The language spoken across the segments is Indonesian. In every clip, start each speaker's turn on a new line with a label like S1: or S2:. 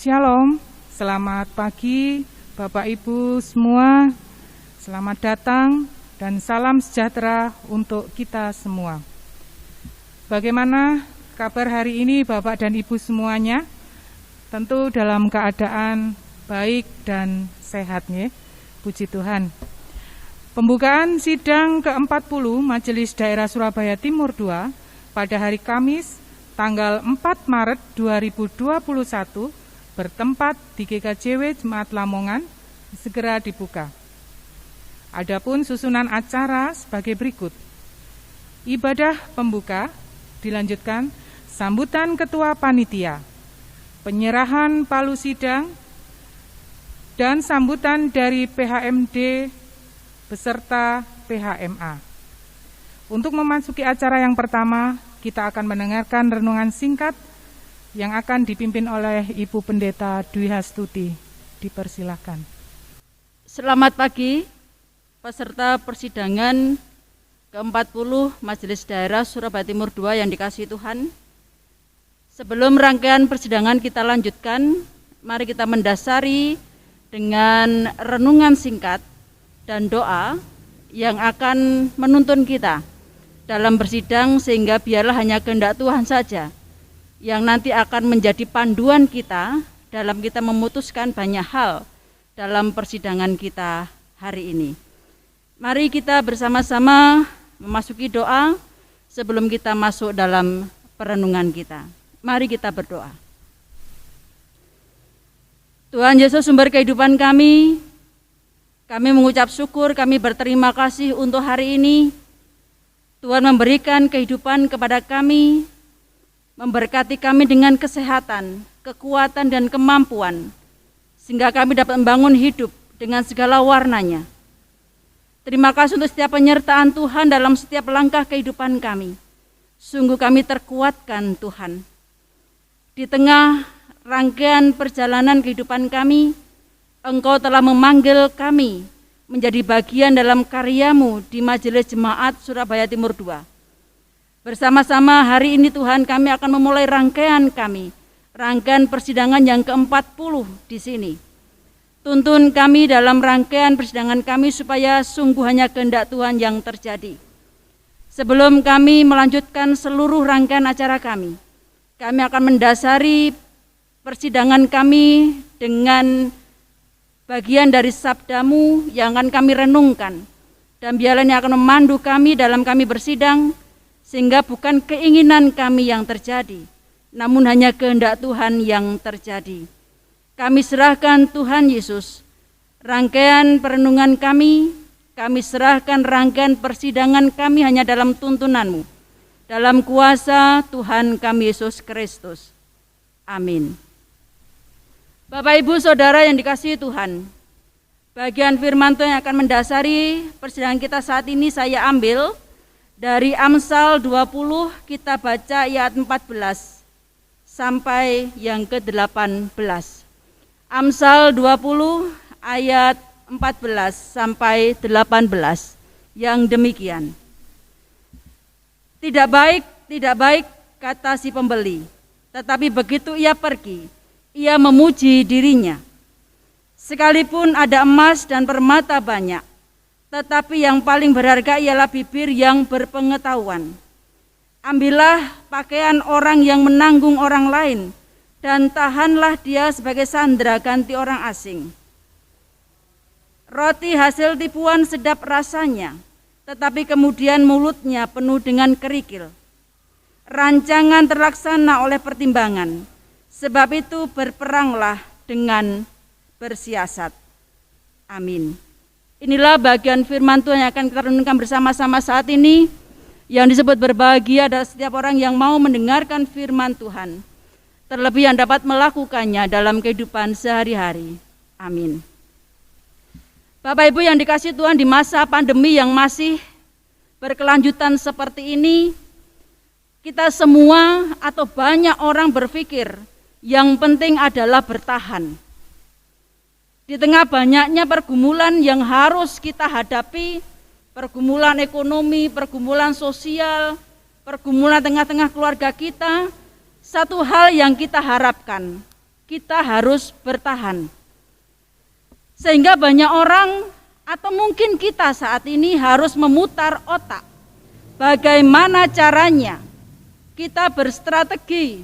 S1: Shalom, selamat pagi Bapak Ibu semua, selamat datang dan salam sejahtera untuk kita semua. Bagaimana kabar hari ini Bapak dan Ibu semuanya? Tentu dalam keadaan baik dan sehat ya, puji Tuhan. Pembukaan sidang ke-40 Majelis Daerah Surabaya Timur II pada hari Kamis tanggal 4 Maret 2021 bertempat di GKJW Jemaat Lamongan segera dibuka. Adapun susunan acara sebagai berikut. Ibadah pembuka dilanjutkan sambutan ketua panitia, penyerahan palu sidang, dan sambutan dari PHMD beserta PHMA. Untuk memasuki acara yang pertama, kita akan mendengarkan renungan singkat yang akan dipimpin oleh Ibu Pendeta Dwi Hastuti. Dipersilahkan.
S2: Selamat pagi, peserta persidangan ke-40 Majelis Daerah Surabaya Timur II yang dikasihi Tuhan. Sebelum rangkaian persidangan kita lanjutkan, mari kita mendasari dengan renungan singkat dan doa yang akan menuntun kita dalam bersidang, sehingga biarlah hanya kehendak Tuhan saja yang nanti akan menjadi panduan kita dalam kita memutuskan banyak hal dalam persidangan kita hari ini. Mari kita bersama-sama memasuki doa sebelum kita masuk dalam perenungan kita. Mari kita berdoa. Tuhan Yesus, sumber kehidupan kami mengucap syukur, kami berterima kasih untuk hari ini. Tuhan memberikan kehidupan kepada kami, memberkati kami dengan kesehatan, kekuatan, dan kemampuan, sehingga kami dapat membangun hidup dengan segala warnanya. Terima kasih untuk setiap penyertaan Tuhan dalam setiap langkah kehidupan kami. Sungguh kami terkuatkan Tuhan. Di tengah rangkaian perjalanan kehidupan kami, Engkau telah memanggil kami menjadi bagian dalam karya-Mu di Majelis Jemaat Surabaya Timur II. Bersama-sama hari ini Tuhan, kami akan memulai rangkaian persidangan yang ke-40 di sini. Tuntun kami dalam rangkaian persidangan kami supaya sungguh hanya kehendak Tuhan yang terjadi. Sebelum kami melanjutkan seluruh rangkaian acara kami akan mendasari persidangan kami dengan bagian dari sabda-Mu yang akan kami renungkan. Dan biarlah ini akan memandu kami dalam kami bersidang, sehingga bukan keinginan kami yang terjadi, namun hanya kehendak Tuhan yang terjadi. Kami serahkan Tuhan Yesus rangkaian perenungan kami serahkan rangkaian persidangan kami hanya dalam tuntunan-Mu, dalam kuasa Tuhan kami Yesus Kristus. Amin. Bapak Ibu Saudara yang dikasihi Tuhan, bagian firman Tuhan yang akan mendasari persidangan kita saat ini saya ambil dari Amsal 20, kita baca ayat 14 sampai yang ke-18. Amsal 20 ayat 14 sampai 18 yang demikian. Tidak baik kata si pembeli, tetapi begitu ia pergi, ia memuji dirinya. Sekalipun ada emas dan permata banyak, tetapi yang paling berharga ialah bibir yang berpengetahuan. Ambillah pakaian orang yang menanggung orang lain, dan tahanlah dia sebagai sandera ganti orang asing. Roti hasil tipuan sedap rasanya, tetapi kemudian mulutnya penuh dengan kerikil. Rancangan terlaksana oleh pertimbangan, sebab itu berperanglah dengan bersiasat. Amin. Inilah bagian firman Tuhan yang akan kita renungkan bersama-sama saat ini. Yang disebut berbahagia adalah setiap orang yang mau mendengarkan firman Tuhan, terlebih yang dapat melakukannya dalam kehidupan sehari-hari. Amin. Bapak Ibu yang dikasihi Tuhan, di masa pandemi yang masih berkelanjutan seperti ini, kita semua atau banyak orang berpikir yang penting adalah bertahan. Di tengah banyaknya pergumulan yang harus kita hadapi, pergumulan ekonomi, pergumulan sosial, pergumulan tengah-tengah keluarga kita, satu hal yang kita harapkan kita harus bertahan. Sehingga banyak orang atau mungkin kita saat ini harus memutar otak. Bagaimana caranya kita berstrategi,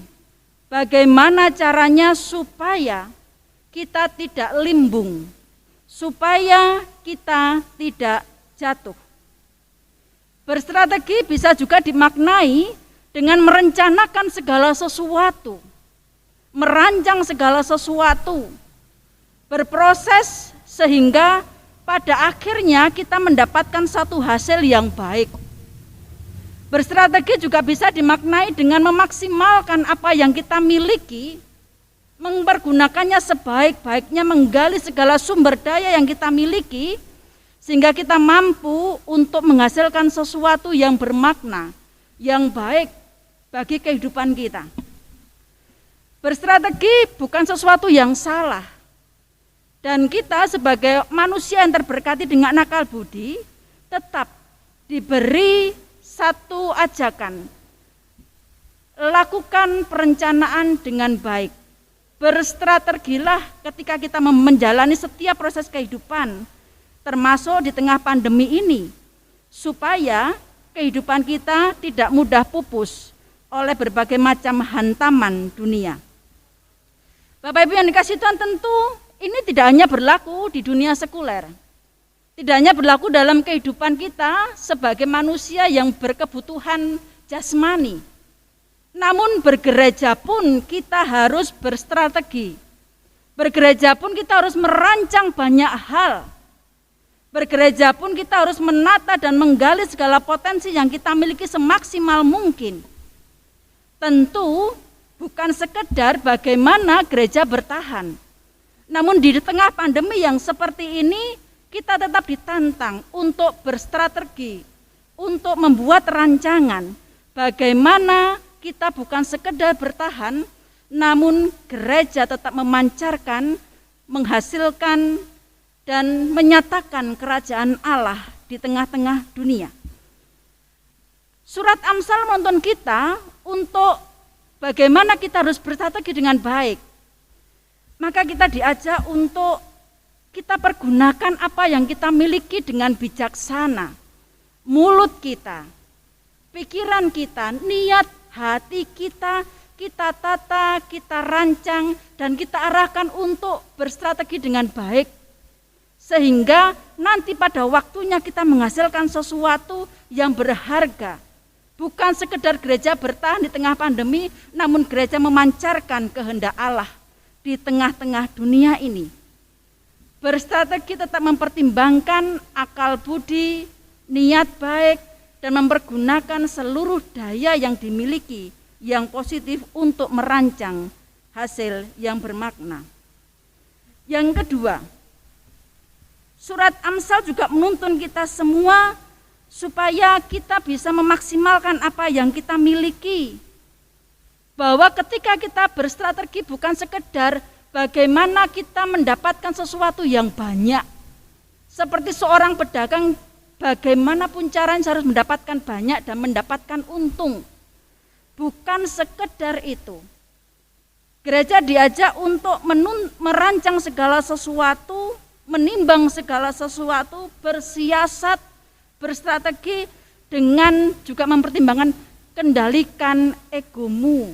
S2: bagaimana caranya supaya kita tidak limbung, supaya kita tidak jatuh. Berstrategi bisa juga dimaknai dengan merencanakan segala sesuatu, merancang segala sesuatu, berproses sehingga pada akhirnya kita mendapatkan satu hasil yang baik. Berstrategi juga bisa dimaknai dengan memaksimalkan apa yang kita miliki, mempergunakannya sebaik-baiknya, menggali segala sumber daya yang kita miliki, sehingga kita mampu untuk menghasilkan sesuatu yang bermakna, yang baik bagi kehidupan kita. Berstrategi bukan sesuatu yang salah. Dan kita sebagai manusia yang terberkati dengan akal budi, tetap diberi satu ajakan, lakukan perencanaan dengan baik. Berstrategilah ketika kita menjalani setiap proses kehidupan, termasuk di tengah pandemi ini, supaya kehidupan kita tidak mudah pupus oleh berbagai macam hantaman dunia. Bapak Ibu yang dikasihi Tuhan, tentu ini tidak hanya berlaku di dunia sekuler. Tidak hanya berlaku dalam kehidupan kita sebagai manusia yang berkebutuhan jasmani. Namun bergereja pun kita harus berstrategi. Bergereja pun kita harus merancang banyak hal. Bergereja pun kita harus menata dan menggali segala potensi yang kita miliki semaksimal mungkin. Tentu bukan sekedar bagaimana gereja bertahan. Namun di tengah pandemi yang seperti ini, kita tetap ditantang untuk berstrategi, untuk membuat rancangan bagaimana kita bukan sekedar bertahan, namun gereja tetap memancarkan, menghasilkan, dan menyatakan kerajaan Allah di tengah-tengah dunia. Surat Amsal menuntun kita untuk bagaimana kita harus berstrategi dengan baik. Maka kita diajak untuk kita pergunakan apa yang kita miliki dengan bijaksana. Mulut kita, pikiran kita, niat hati kita, kita tata, kita rancang, dan kita arahkan untuk berstrategi dengan baik. Sehingga nanti pada waktunya kita menghasilkan sesuatu yang berharga. Bukan sekedar gereja bertahan di tengah pandemi, namun gereja memancarkan kehendak Allah di tengah-tengah dunia ini. Berstrategi tetap mempertimbangkan akal budi, niat baik, dan mempergunakan seluruh daya yang dimiliki yang positif untuk merancang hasil yang bermakna. Yang kedua, surat Amsal juga menuntun kita semua supaya kita bisa memaksimalkan apa yang kita miliki. Bahwa ketika kita berstrategi bukan sekedar bagaimana kita mendapatkan sesuatu yang banyak. Seperti seorang pedagang, bagaimanapun caranya harus mendapatkan banyak dan mendapatkan untung. Bukan sekedar itu. Gereja diajak untuk merancang segala sesuatu, menimbang segala sesuatu, bersiasat, berstrategi dengan juga mempertimbangkan kendalikan egomu.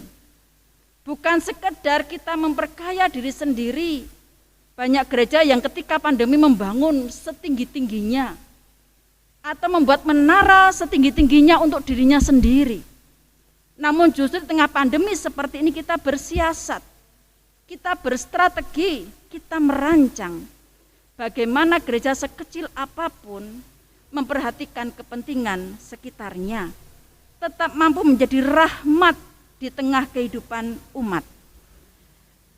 S2: Bukan sekedar kita memperkaya diri sendiri. Banyak gereja yang ketika pandemi membangun setinggi-tingginya atau membuat menara setinggi-tingginya untuk dirinya sendiri. Namun justru di tengah pandemi seperti ini kita bersiasat, kita berstrategi, kita merancang bagaimana gereja sekecil apapun memperhatikan kepentingan sekitarnya, tetap mampu menjadi rahmat di tengah kehidupan umat.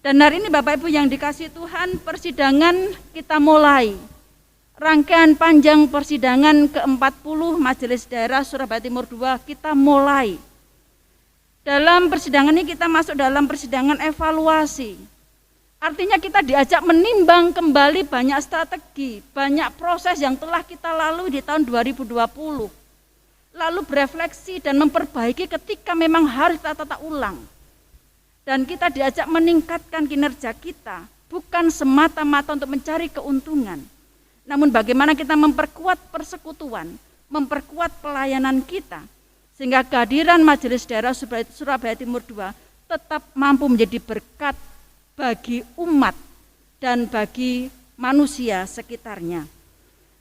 S2: Dan hari ini Bapak Ibu yang dikasihi Tuhan, persidangan kita mulai. Rangkaian panjang persidangan ke-40 Majelis Daerah Surabaya Timur II kita mulai. Dalam persidangan ini kita masuk dalam persidangan evaluasi. Artinya kita diajak menimbang kembali banyak strategi, banyak proses yang telah kita lalui di tahun 2020. Lalu berefleksi dan memperbaiki ketika memang harus kita tata ulang. dan kita diajak meningkatkan kinerja kita, bukan semata-mata untuk mencari keuntungan, namun bagaimana kita memperkuat persekutuan, memperkuat pelayanan kita, sehingga kehadiran Majelis Daerah Surabaya Timur II tetap mampu menjadi berkat bagi umat dan bagi manusia sekitarnya.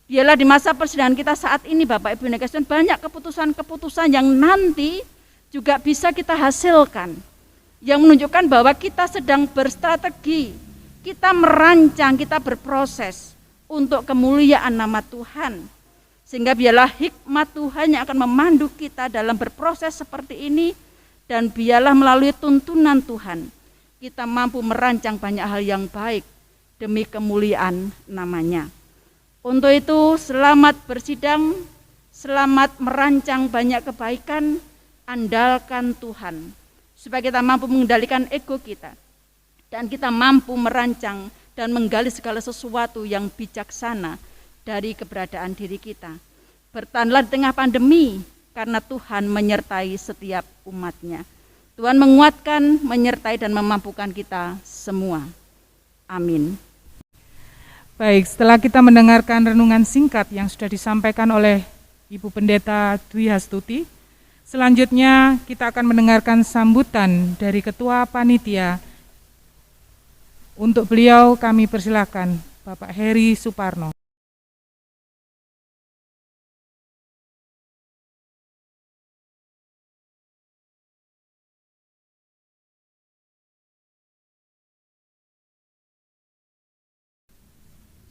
S2: Biarlah di masa persidangan kita saat ini, Bapak Ibu Negara, banyak keputusan-keputusan yang nanti juga bisa kita hasilkan, yang menunjukkan bahwa kita sedang berstrategi, kita merancang, kita berproses untuk kemuliaan nama Tuhan. Sehingga biarlah hikmat Tuhan yang akan memandu kita dalam berproses seperti ini, dan biarlah melalui tuntunan Tuhan kita mampu merancang banyak hal yang baik demi kemuliaan namanya. Untuk itu selamat bersidang, selamat merancang banyak kebaikan, andalkan Tuhan supaya kita mampu mengendalikan ego kita dan kita mampu merancang dan menggali segala sesuatu yang bijaksana dari keberadaan diri kita. Bertahanlah di tengah pandemi karena Tuhan menyertai setiap umatnya. Tuhan menguatkan, menyertai dan memampukan kita semua. Amin.
S1: Baik, setelah kita mendengarkan renungan singkat yang sudah disampaikan oleh Ibu Pendeta Dwi Hastuti, selanjutnya kita akan mendengarkan sambutan dari Ketua Panitia. Untuk beliau kami persilakan Bapak Heri Suparno.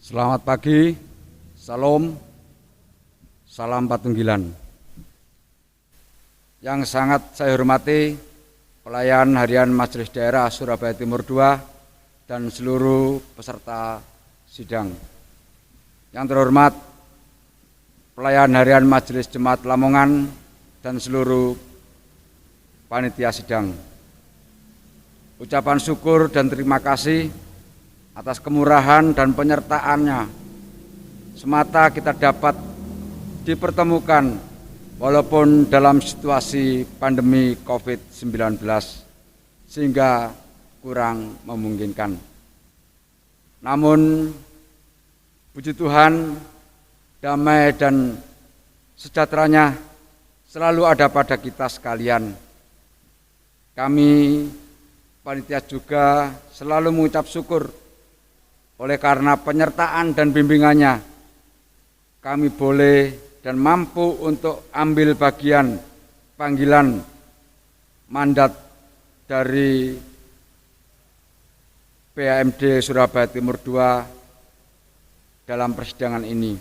S3: Selamat pagi, salam, salam Patunggilan. Yang sangat saya hormati pelayan harian Majelis Daerah Surabaya Timur II dan seluruh peserta sidang. Yang terhormat pelayan harian Majelis Jemaat Lamongan dan seluruh panitia sidang. Ucapan syukur dan terima kasih atas kemurahan dan penyertaannya. Semata kita dapat dipertemukan walaupun dalam situasi pandemi COVID-19 sehingga kurang memungkinkan. Namun puji Tuhan, damai dan sejahteranya selalu ada pada kita sekalian. Kami panitia juga selalu mengucap syukur oleh karena penyertaan dan bimbingannya, kami boleh dan mampu untuk ambil bagian panggilan mandat dari PAMD Surabaya Timur II dalam persidangan ini.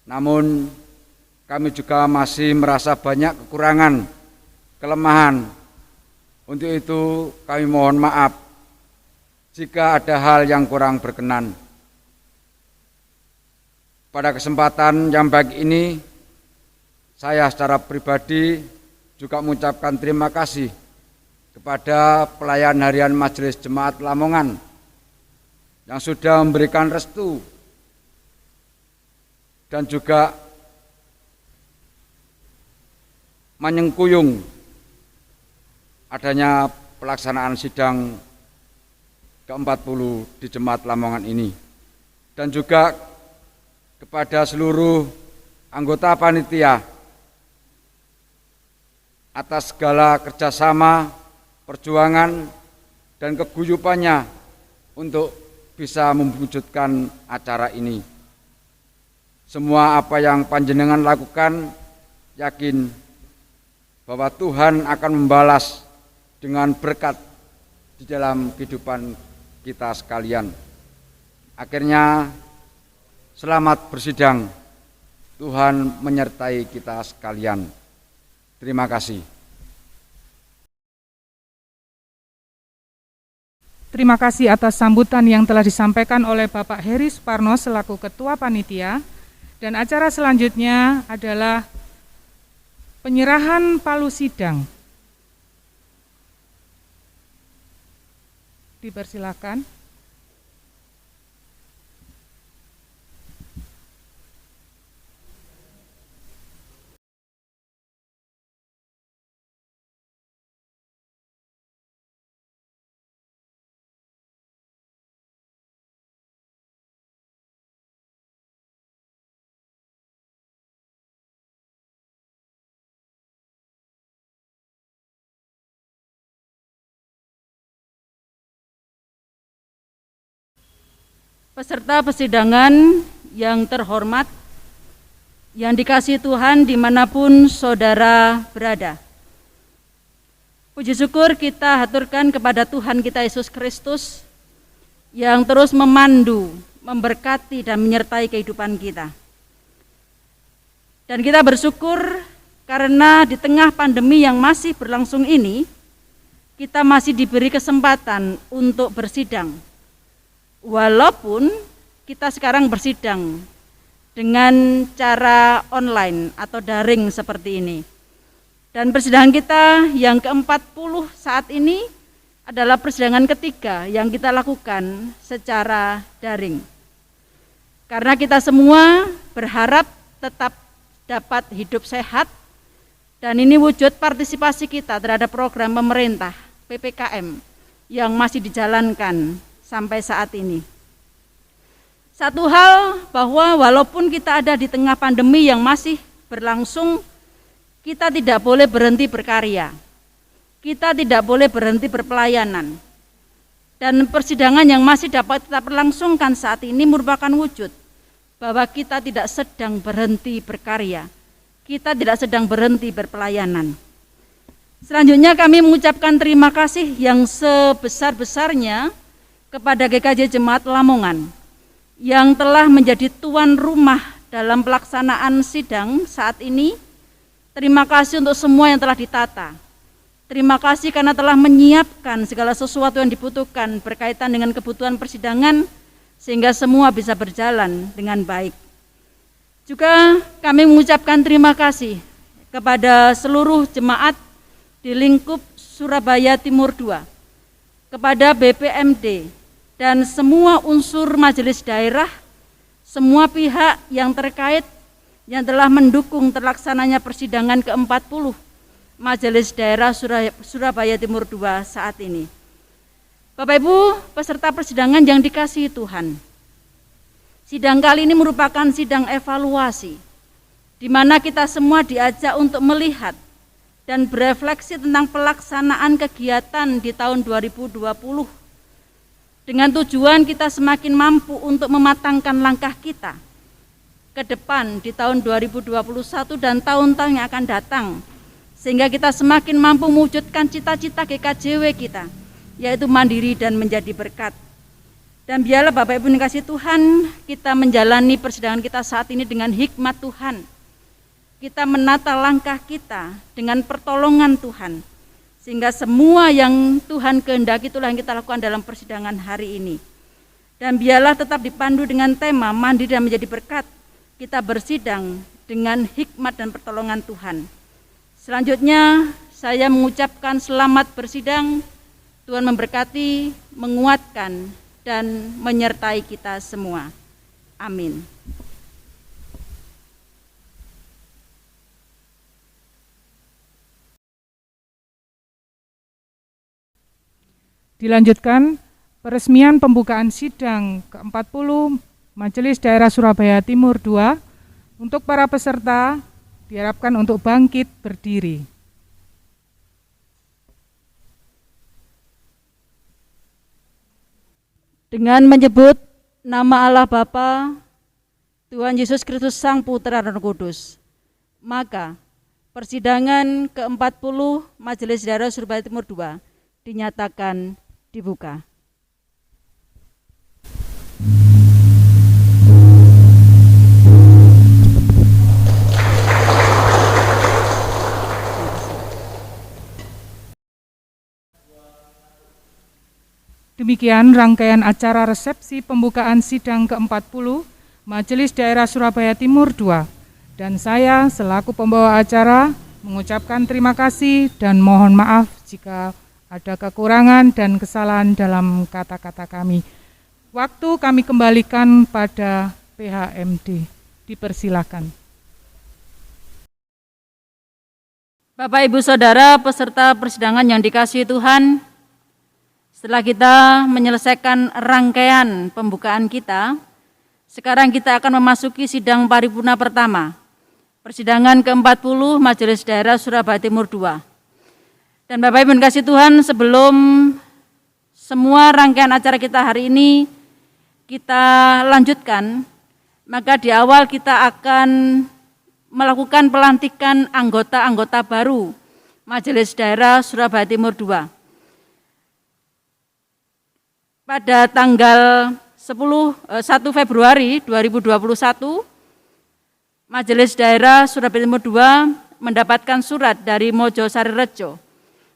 S3: Namun kami juga masih merasa banyak kekurangan, kelemahan. Untuk itu kami mohon maaf jika ada hal yang kurang berkenan. Pada kesempatan yang baik ini, saya secara pribadi juga mengucapkan terima kasih kepada pelayan harian Majelis Jemaat Lamongan yang sudah memberikan restu dan juga menyengkuyung adanya pelaksanaan sidang ke-40 di Jemaat Lamongan ini, dan juga kepada seluruh anggota panitia atas segala kerjasama, perjuangan, dan keguyupannya untuk bisa mewujudkan acara ini. Semua apa yang panjenengan lakukan, yakin bahwa Tuhan akan membalas dengan berkat di dalam kehidupan kita sekalian. Akhirnya selamat bersidang. Tuhan menyertai kita sekalian. Terima kasih.
S1: Terima kasih atas sambutan yang telah disampaikan oleh Bapak Heri Suparno selaku Ketua Panitia. Dan acara selanjutnya adalah penyerahan palu sidang. Dipersilakan.
S2: Peserta persidangan yang terhormat, yang dikasihi Tuhan dimanapun saudara berada. Puji syukur kita haturkan kepada Tuhan kita Yesus Kristus yang terus memandu, memberkati dan menyertai kehidupan kita. Dan kita bersyukur karena di tengah pandemi yang masih berlangsung ini, kita masih diberi kesempatan untuk bersidang. Walaupun kita sekarang bersidang dengan cara online atau daring seperti ini. Dan persidangan kita yang ke-40 saat ini adalah persidangan ketiga yang kita lakukan secara daring. Karena kita semua berharap tetap dapat hidup sehat, dan ini wujud partisipasi kita terhadap program pemerintah PPKM yang masih dijalankan sampai saat ini. Satu hal bahwa walaupun kita ada di tengah pandemi yang masih berlangsung, kita tidak boleh berhenti berkarya. Kita tidak boleh berhenti berpelayanan. Dan persidangan yang masih dapat kita berlangsungkan saat ini merupakan wujud bahwa kita tidak sedang berhenti berkarya. Kita tidak sedang berhenti berpelayanan. Selanjutnya kami mengucapkan terima kasih yang sebesar-besarnya kepada GKJ Jemaat Lamongan yang telah menjadi tuan rumah dalam pelaksanaan sidang saat ini. Terima kasih untuk semua yang telah ditata. Terima kasih karena telah menyiapkan segala sesuatu yang dibutuhkan berkaitan dengan kebutuhan persidangan sehingga semua bisa berjalan dengan baik. Juga kami mengucapkan terima kasih kepada seluruh jemaat di lingkup Surabaya Timur II, kepada BPMD, dan semua unsur majelis daerah, semua pihak yang terkait yang telah mendukung terlaksananya persidangan ke-40 Majelis Daerah Surabaya Timur II saat ini. Bapak Ibu peserta persidangan yang dikasihi Tuhan, sidang kali ini merupakan sidang evaluasi, di mana kita semua diajak untuk melihat dan berefleksi tentang pelaksanaan kegiatan di tahun 2020 dengan tujuan kita semakin mampu untuk mematangkan langkah kita ke depan di tahun 2021 dan tahun-tahun yang akan datang, sehingga kita semakin mampu mewujudkan cita-cita GKJW kita, yaitu mandiri dan menjadi berkat. Dan biarlah Bapak Ibu dikasihi Tuhan, kita menjalani persidangan kita saat ini dengan hikmat Tuhan. Kita menata langkah kita dengan pertolongan Tuhan, sehingga semua yang Tuhan kehendaki itulah yang kita lakukan dalam persidangan hari ini. Dan biarlah tetap dipandu dengan tema mandiri dan menjadi berkat. Kita bersidang dengan hikmat dan pertolongan Tuhan. Selanjutnya saya mengucapkan selamat bersidang. Tuhan memberkati, menguatkan, dan menyertai kita semua. Amin.
S1: Dilanjutkan peresmian pembukaan sidang ke-40 Majelis Daerah Surabaya Timur II. Untuk para peserta diharapkan untuk bangkit berdiri.
S2: Dengan menyebut nama Allah Bapa, Tuhan Yesus Kristus Sang Putra dan Roh Kudus, maka persidangan ke-40 Majelis Daerah Surabaya Timur II dinyatakan dibuka.
S1: Demikian rangkaian acara resepsi pembukaan sidang ke-40 Majelis Daerah Surabaya Timur II. Dan saya selaku pembawa acara mengucapkan terima kasih dan mohon maaf jika ada kekurangan dan kesalahan dalam kata-kata kami. Waktu kami kembalikan pada PHMD. Dipersilakan.
S2: Bapak Ibu Saudara peserta persidangan yang dikasihi Tuhan, setelah kita menyelesaikan rangkaian pembukaan kita, sekarang kita akan memasuki sidang paripurna pertama, persidangan ke-40 Majelis Daerah Surabaya Timur II. Dan Bapak Ibu dikasihi Tuhan, sebelum semua rangkaian acara kita hari ini kita lanjutkan, maka di awal kita akan melakukan pelantikan anggota-anggota baru Majelis Daerah Surabaya Timur II. Pada tanggal 1 Februari 2021, Majelis Daerah Surabaya Timur II mendapatkan surat dari Mojosari Rejo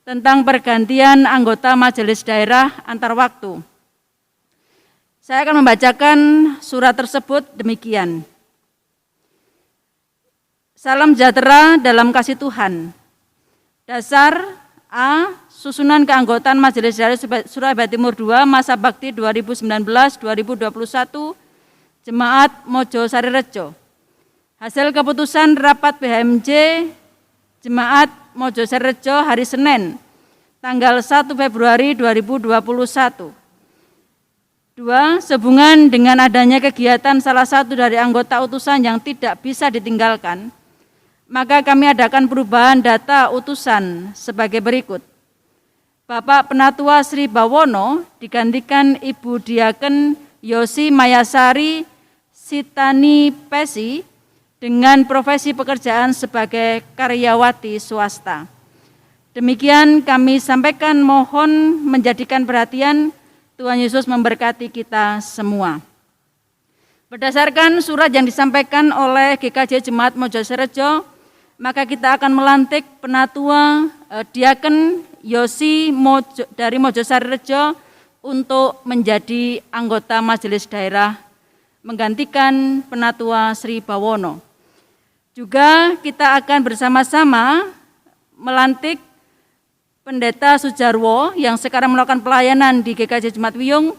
S2: tentang pergantian anggota Majelis Daerah antar waktu. Saya akan membacakan surat tersebut demikian. Salam sejahtera dalam kasih Tuhan. Dasar A. Susunan keanggotaan Majelis Daerah Surabaya Timur II masa bakti 2019-2021 Jemaat Mojosari Rejo. Hasil keputusan rapat BHMJ Jemaat Mojosari Rejo hari Senin tanggal 1 Februari 2021. 2. Sehubungan dengan adanya kegiatan salah satu dari anggota utusan yang tidak bisa ditinggalkan, maka kami adakan perubahan data utusan sebagai berikut. Bapak Penatua Sri Bawono digantikan Ibu Diaken Yosi Mayasari Sitani Pesi dengan profesi pekerjaan sebagai karyawati swasta. Demikian kami sampaikan, mohon menjadikan perhatian. Tuhan Yesus memberkati kita semua. Berdasarkan surat yang disampaikan oleh GKJ Jemaat Mojosari Rejo, maka kita akan melantik Penatua Diaken Yosi dari Mojosari Rejo untuk menjadi anggota Majelis Daerah menggantikan Penatua Sri Bawono. Juga kita akan bersama-sama melantik Pendeta Sujarwo yang sekarang melakukan pelayanan di GKJ Jemaat Wiyung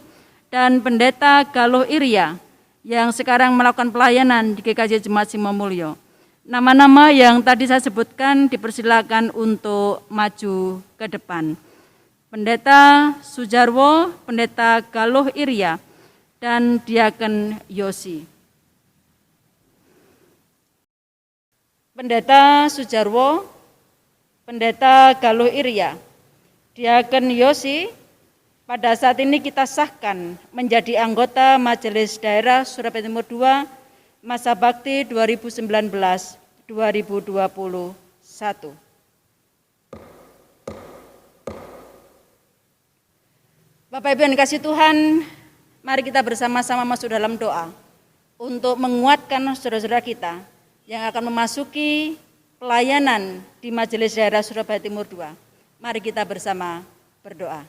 S2: dan Pendeta Galuh Iria yang sekarang melakukan pelayanan di GKJ Jemaat Simomulyo. Nama-nama yang tadi saya sebutkan dipersilakan untuk maju ke depan. Pendeta Sujarwo, Pendeta Galuh Iria, dan Diaken Yosi. Pendeta Sujarwo, Pendeta Galuh Iria, Diaken Yosi, pada saat ini kita sahkan menjadi anggota Majelis Daerah Surabaya Timur II masa bakti 2019-2021. Bapak Ibu yang dikasihi Tuhan, mari kita bersama-sama masuk dalam doa untuk menguatkan saudara-saudara kita yang akan memasuki pelayanan di Majelis Daerah Surabaya Timur II. Mari kita bersama berdoa.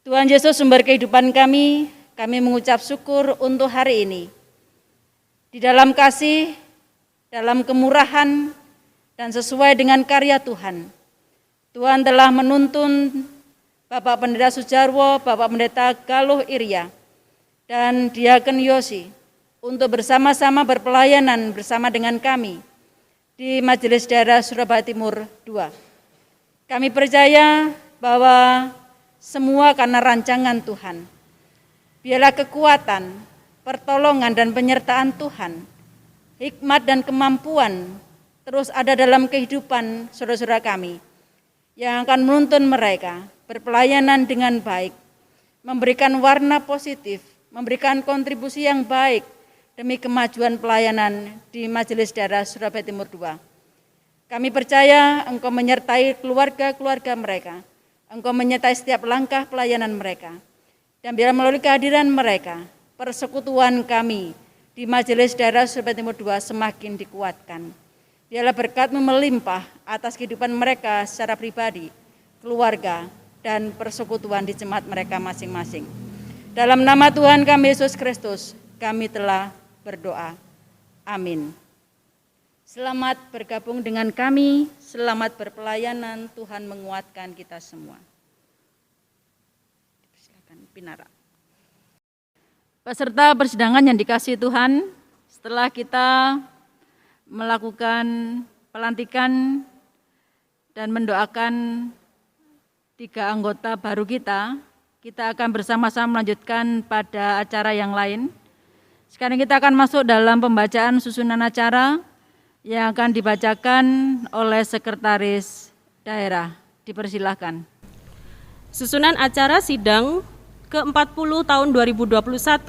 S2: Tuhan Yesus sumber kehidupan kami mengucap syukur untuk hari ini. Di dalam kasih, dalam kemurahan, dan sesuai dengan karya Tuhan, Tuhan telah menuntun Bapak Pendeta Sujarwo, Bapak Pendeta Galuh Iria, dan Diaken Yosi untuk bersama-sama berpelayanan bersama dengan kami di Majelis Daerah Surabaya Timur II. Kami percaya bahwa semua karena rancangan Tuhan. Biarlah kekuatan, pertolongan dan penyertaan Tuhan, hikmat dan kemampuan terus ada dalam kehidupan saudara-saudara kami yang akan menuntun mereka berpelayanan dengan baik, memberikan warna positif, memberikan kontribusi yang baik demi kemajuan pelayanan di Majelis Daerah Surabaya Timur II. Kami percaya Engkau menyertai keluarga-keluarga mereka, Engkau menyertai setiap langkah pelayanan mereka, dan biar melalui kehadiran mereka, persekutuan kami di Majelis Daerah Surabaya Timur II semakin dikuatkan. Biarlah berkat-Mu melimpah atas kehidupan mereka secara pribadi, keluarga, dan persekutuan di jemaat mereka masing-masing. Dalam nama Tuhan kami Yesus Kristus, kami telah berdoa. Amin. Selamat bergabung dengan kami, selamat berpelayanan, Tuhan menguatkan kita semua. Silakan Pinara. Peserta persidangan yang dikasihi Tuhan, setelah kita melakukan pelantikan dan mendoakan 3 anggota baru kita akan bersama-sama melanjutkan pada acara yang lain. Sekarang kita akan masuk dalam pembacaan susunan acara yang akan dibacakan oleh Sekretaris Daerah. Dipersilahkan.
S4: Susunan acara sidang ke-40 tahun 2021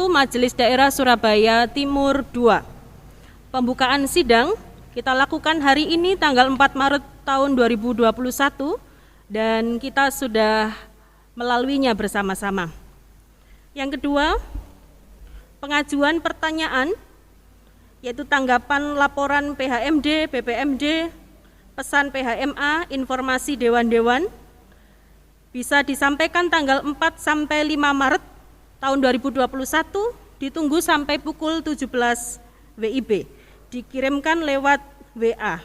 S4: Majelis Daerah Surabaya Timur II. Pembukaan sidang kita lakukan hari ini tanggal 4 Maret tahun 2021 dan kita sudah melaluinya bersama-sama. Yang kedua, pengajuan pertanyaan yaitu tanggapan laporan PHMD, BPMD, pesan PHMA, informasi dewan-dewan bisa disampaikan tanggal 4 sampai 5 Maret tahun 2021, ditunggu sampai pukul 17 WIB. Dikirimkan lewat WA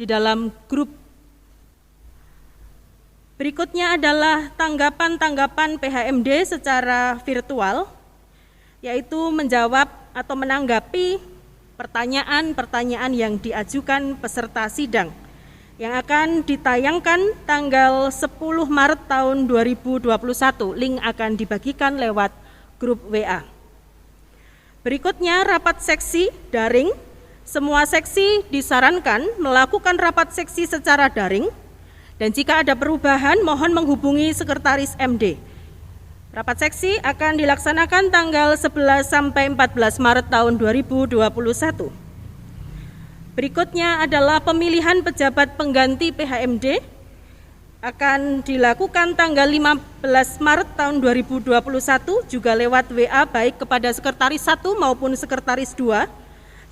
S4: di dalam grup. Berikutnya adalah tanggapan-tanggapan PHMD secara virtual, yaitu menjawab atau menanggapi pertanyaan-pertanyaan yang diajukan peserta sidang yang akan ditayangkan tanggal 10 Maret tahun 2021. Link akan dibagikan lewat grup WA. Berikutnya rapat seksi daring. Semua seksi disarankan melakukan rapat seksi secara daring dan jika ada perubahan mohon menghubungi Sekretaris MD. Rapat seksi akan dilaksanakan tanggal 11 sampai 14 Maret tahun 2021. Berikutnya adalah pemilihan pejabat pengganti PHMD akan dilakukan tanggal 15 Maret tahun 2021 juga lewat WA baik kepada Sekretaris 1 maupun Sekretaris 2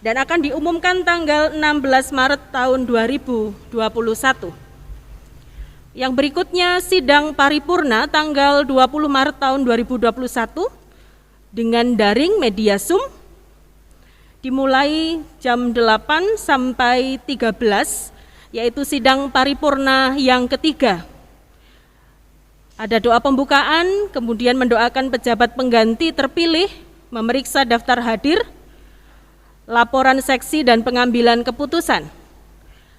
S4: dan akan diumumkan tanggal 16 Maret tahun 2021. Yang berikutnya sidang paripurna tanggal 20 Maret tahun 2021 dengan daring media Zoom dimulai jam 8 sampai 13 yaitu sidang paripurna yang ketiga. Ada doa pembukaan, kemudian mendoakan pejabat pengganti terpilih, memeriksa daftar hadir, laporan seksi dan pengambilan keputusan.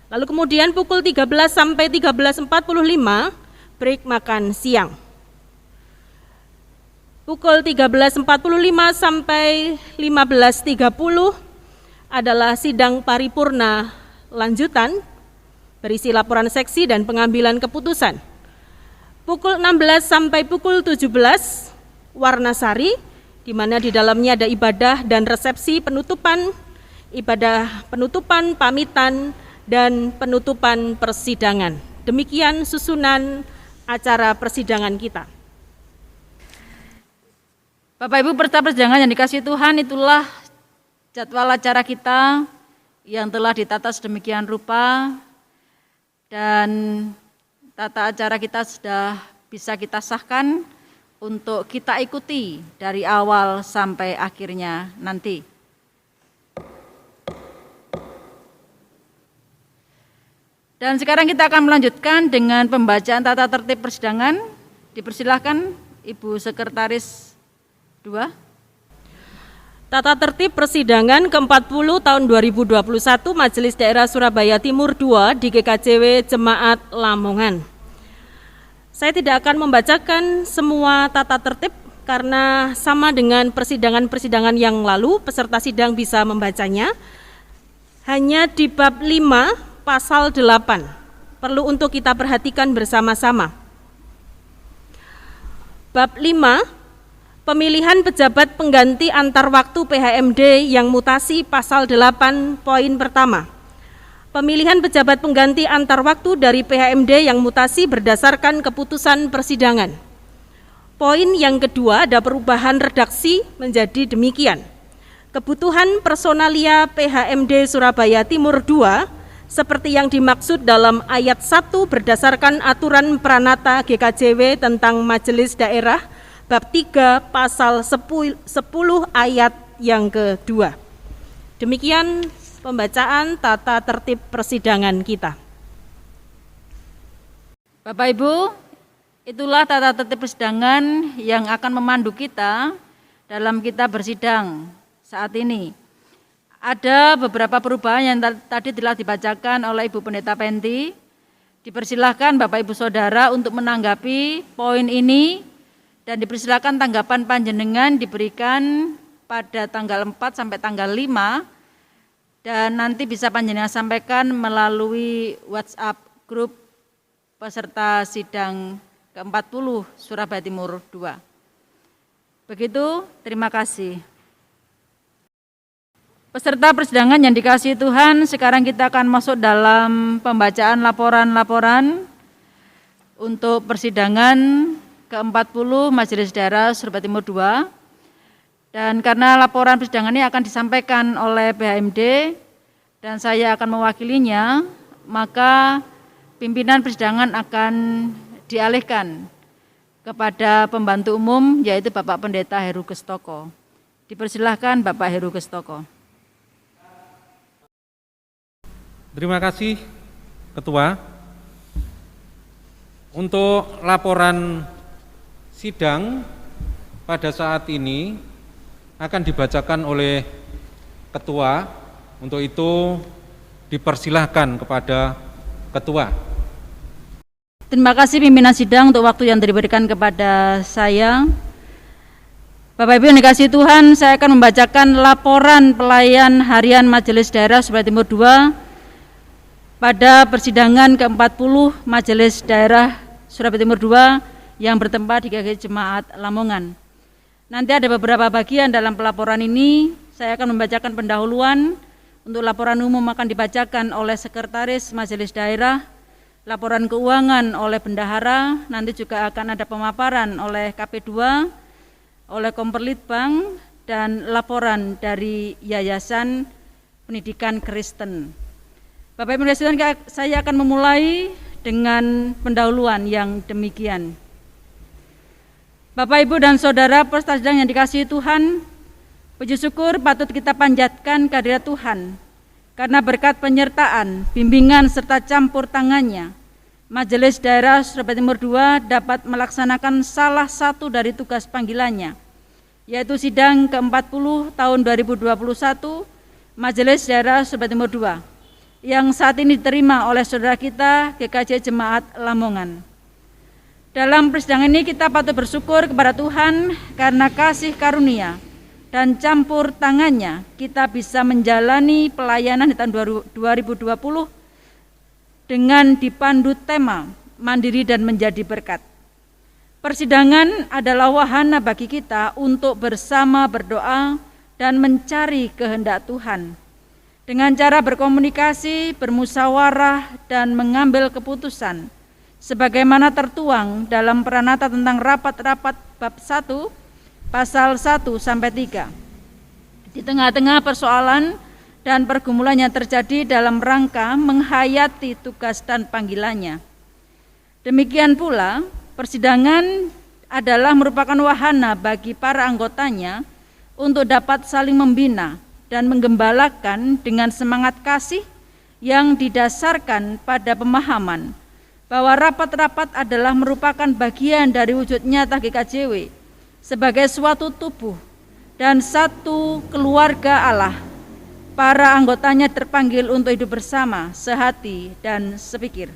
S4: Lalu kemudian pukul 13 sampai 13.45 break makan siang. Pukul 13.45 sampai 15.30 adalah sidang paripurna lanjutan berisi laporan seksi dan pengambilan keputusan. Pukul 16 sampai pukul 17 Warnasari di mana di dalamnya ada ibadah dan resepsi penutupan, ibadah penutupan, pamitan, dan penutupan persidangan. Demikian susunan acara persidangan kita.
S2: Bapak Ibu peserta persidangan yang dikasihi Tuhan, itulah jadwal acara kita yang telah ditata sedemikian rupa dan tata acara kita sudah bisa kita sahkan untuk kita ikuti dari awal sampai akhirnya nanti. Dan sekarang kita akan melanjutkan dengan pembacaan tata tertib persidangan. Dipersilahkan Ibu Sekretaris 2.
S4: Tata tertib persidangan ke-40 tahun 2021 Majelis Daerah Surabaya Timur II di GKJW Jemaat Lamongan. Saya tidak akan membacakan semua tata tertib karena sama dengan persidangan-persidangan yang lalu, peserta sidang bisa membacanya. Hanya di bab 5 pasal 8 perlu untuk kita perhatikan bersama-sama. Bab 5, pemilihan pejabat pengganti antar waktu PHMD yang mutasi pasal 8 poin pertama. Pemilihan pejabat pengganti antar waktu dari PHMD yang mutasi berdasarkan keputusan persidangan. Poin yang kedua ada perubahan redaksi menjadi demikian. Kebutuhan personalia PHMD Surabaya Timur II seperti yang dimaksud dalam ayat 1 berdasarkan aturan Pranata GKJW tentang Majelis Daerah bab 3 pasal 10 ayat yang kedua. Demikian pembacaan tata tertib persidangan kita.
S2: Bapak Ibu, itulah tata tertib persidangan yang akan memandu kita dalam kita bersidang saat ini. Ada beberapa perubahan yang tadi telah dibacakan oleh Ibu Pendeta Penti. Dipersilahkan Bapak Ibu Saudara untuk menanggapi poin ini dan dipersilahkan tanggapan panjenengan diberikan pada tanggal 4 sampai tanggal 5 dan nanti bisa panjenengan sampaikan melalui WhatsApp grup peserta sidang ke-40 Surabaya Timur II. Begitu, terima kasih. Peserta persidangan yang dikasihi Tuhan, sekarang kita akan masuk dalam pembacaan laporan-laporan untuk persidangan ke-40 Majelis Daerah Surabaya Timur II. Dan karena laporan persidangan ini akan disampaikan oleh PHMD dan saya akan mewakilinya, maka pimpinan persidangan akan dialihkan kepada pembantu umum, yaitu Bapak Pendeta Heru Gestoko. Dipersilahkan Bapak Heru Gestoko.
S5: Terima kasih Ketua. Untuk laporan sidang pada saat ini akan dibacakan oleh Ketua. Untuk itu dipersilahkan kepada Ketua.
S2: Terima kasih pimpinan sidang untuk waktu yang diberikan kepada saya. Bapak Ibu yang dikasihi Tuhan, saya akan membacakan laporan pelayan harian Majelis Daerah Surabaya Timur II pada persidangan ke-40 Majelis Daerah Surabaya Timur II yang bertempat di GKJ Jemaat Lamongan. Nanti ada beberapa bagian dalam pelaporan ini. Saya akan membacakan pendahuluan. Untuk laporan umum akan dibacakan oleh Sekretaris Majelis Daerah, laporan keuangan oleh bendahara, nanti juga akan ada pemaparan oleh KP2, oleh Komperlitbang, dan laporan dari Yayasan Pendidikan Kristen. Bapak Ibu Presiden, saya akan memulai dengan pendahuluan yang demikian. Bapak Ibu dan Saudara peserta sidang yang dikasihi Tuhan, puji syukur patut kita panjatkan kehadirat Tuhan, karena berkat penyertaan, bimbingan, serta campur tangannya, Majelis Daerah Surabaya Timur II dapat melaksanakan salah satu dari tugas panggilannya, yaitu sidang ke-40 tahun 2021 Majelis Daerah Surabaya Timur II, yang saat ini diterima oleh saudara kita GKJ Jemaat Lamongan. Dalam persidangan ini kita patut bersyukur kepada Tuhan karena kasih karunia dan campur tangannya kita bisa menjalani pelayanan di tahun 2020 dengan dipandu tema mandiri dan menjadi berkat. Persidangan adalah wahana bagi kita untuk bersama berdoa dan mencari kehendak Tuhan. Dengan cara berkomunikasi, bermusyawarah, dan mengambil keputusan sebagaimana tertuang dalam Pranata tentang rapat-rapat bab 1 pasal 1-3. Di tengah-tengah persoalan dan pergumulan yang terjadi dalam rangka menghayati tugas dan panggilannya. Demikian pula, persidangan adalah merupakan wahana bagi para anggotanya untuk dapat saling membina dan menggembalakan dengan semangat kasih yang didasarkan pada pemahaman bahwa rapat-rapat adalah merupakan bagian dari wujud nyata GKJW sebagai suatu tubuh dan satu keluarga Allah. Para anggotanya terpanggil untuk hidup bersama, sehati dan sepikir.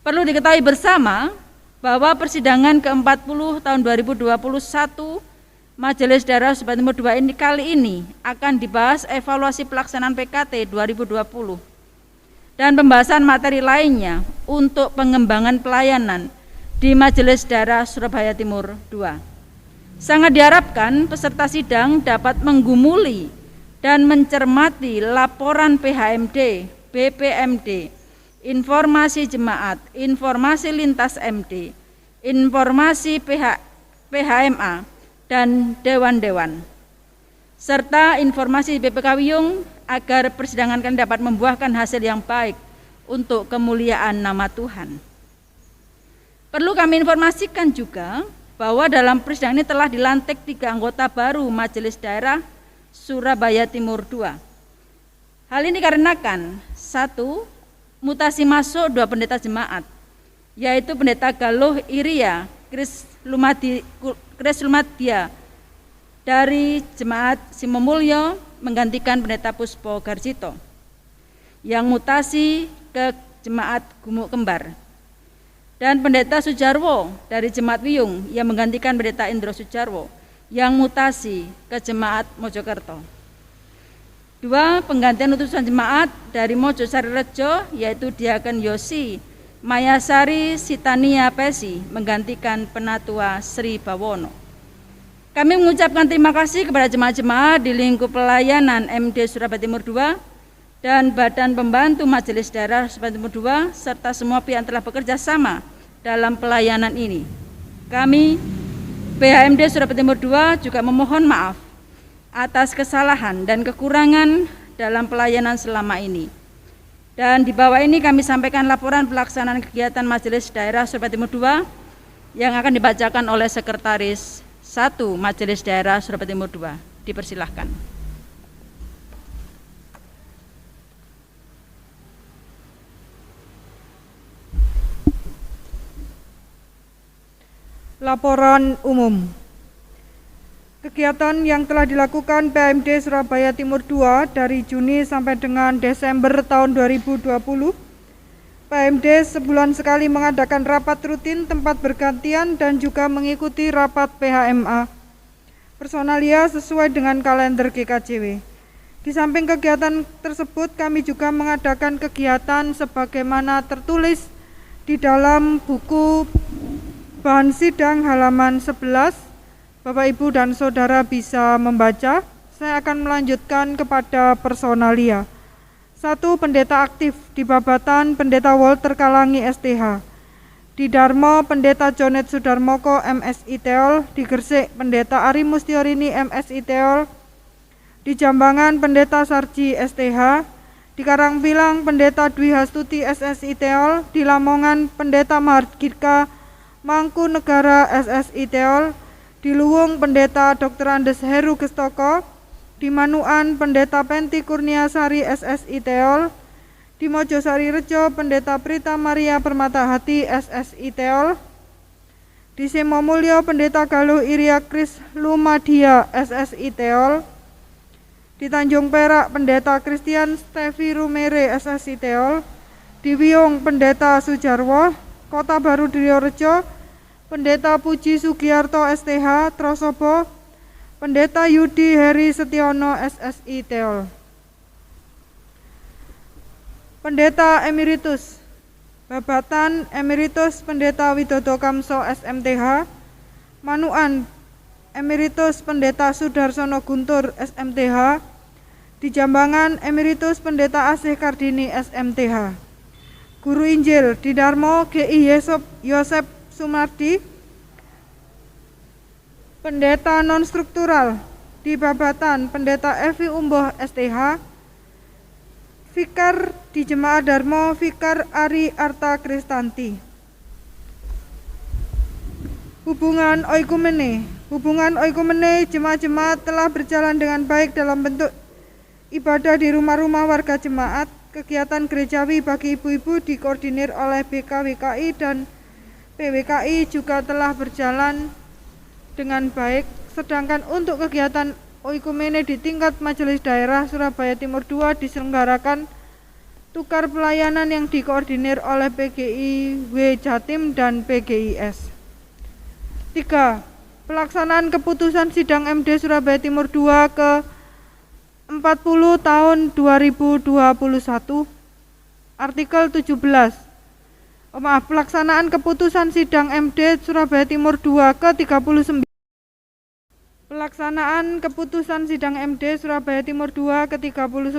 S2: Perlu diketahui bersama bahwa persidangan ke-40 tahun 2021 Majelis Daerah Surabaya Timur II ini kali ini akan dibahas evaluasi pelaksanaan PKT 2020 dan pembahasan materi lainnya untuk pengembangan pelayanan di Majelis Daerah Surabaya Timur II. Sangat diharapkan peserta sidang dapat menggumuli dan mencermati laporan PHMD, BPMD, informasi jemaat, informasi lintas MD, informasi PHMA, dan dewan-dewan, serta informasi BPK Wiyung agar persidangan kalian dapat membuahkan hasil yang baik untuk kemuliaan nama Tuhan. Perlu kami informasikan juga bahwa dalam persidangan ini telah dilantik 3 anggota baru Majelis Daerah Surabaya Timur II. Hal ini dikarenakan 1. Mutasi masuk 2 pendeta jemaat, yaitu Pendeta Galuh Iria Kris Lumadia dari Jemaat Simomulyo menggantikan Pendeta Puspo Garjito yang mutasi ke Jemaat Gumuk Kembar, dan Pendeta Sujarwo dari Jemaat Wiyung yang menggantikan Pendeta Indro Sujarwo yang mutasi ke Jemaat Mojokerto. 2. Penggantian utusan jemaat dari Mojosari Rejo, yaitu Diaken Yosi Mayasari Sitania Pesi menggantikan Penatua Sri Bawono. Kami mengucapkan terima kasih kepada jemaat-jemaat di lingkup pelayanan MD Surabaya Timur II dan Badan Pembantu Majelis Daerah Surabaya Timur II serta semua pihak yang telah bekerja sama dalam pelayanan ini. Kami PHMD Surabaya Timur II juga memohon maaf atas kesalahan dan kekurangan dalam pelayanan selama ini. Dan di bawah ini kami sampaikan laporan pelaksanaan kegiatan Majelis Daerah Surabaya Timur II yang akan dibacakan oleh Sekretaris 1 Majelis Daerah Surabaya Timur II. Dipersilahkan.
S6: Laporan umum. Kegiatan yang telah dilakukan PHMD Surabaya Timur II dari Juni sampai dengan Desember tahun 2020, PHMD sebulan sekali mengadakan rapat rutin tempat bergantian dan juga mengikuti rapat PHMA personalia sesuai dengan kalender GKJW. Di samping kegiatan tersebut, kami juga mengadakan kegiatan sebagaimana tertulis di dalam buku bahan sidang halaman 11. Bapak, Ibu, dan Saudara bisa membaca. Saya akan melanjutkan kepada personalia. 1. Pendeta aktif di Babatan Pendeta Walter Kalangi STH. Di Darmo Pendeta Jonet Sudarmoko MSI Teol. Di Gresik Pendeta Ari Mustiorini MSI Teol. Di Jambangan Pendeta Sarji STH. Di Karangpilang Pendeta Dwi Hastuti SSI Teol. Di Lamongan Pendeta Mahardika Mangkunegara SSI Teol. Di Luwung Pendeta Dr. Andes Heru Gestoko. Di Manuan Pendeta Penti Kurniasari SSI Teol. Di Mojosari Rejo Pendeta Prita Maria Permata Hati SSI Teol. Di Simomulyo Pendeta Galuh Iria Kris Lumadia SSI Teol. Di Tanjung Perak Pendeta Christian Stevi Rumere SSI Teol. Di Wiyung Pendeta Sujarwo. Kota Baru Diriorejo Pendeta Puji Sugiarto STH Trosobo. Pendeta Yudi Heri Setiono SSI Teol. Pendeta Emeritus Babatan Emeritus Pendeta Widodo Kamso SMTH. Manuan Emeritus Pendeta Sudarsono Guntur SMTH. Di Jambangan Emeritus Pendeta Asih Kardini SMTH. Guru Injil di Darmo GI Yosep Sumardi. Pendeta non-struktural di Babatan Pendeta Evi Umboh STH. Vikar di Jemaat Darmo Vikar Ari Arta Kristanti. Hubungan oikumene jemaat-jemaat telah berjalan dengan baik dalam bentuk ibadah di rumah-rumah warga jemaat. Kegiatan gerejawi bagi ibu-ibu dikoordinir oleh BKWKI dan PWKI juga telah berjalan dengan baik, sedangkan untuk kegiatan oikumene di tingkat Majelis Daerah Surabaya Timur II diselenggarakan tukar pelayanan yang dikoordinir oleh PGIW Jatim dan PGIS. 3. Pelaksanaan keputusan sidang MD Surabaya Timur II ke 40 tahun 2021 artikel 17. Pelaksanaan keputusan sidang MD Surabaya Timur II ke-39. Pelaksanaan keputusan sidang MD Surabaya Timur II ke-39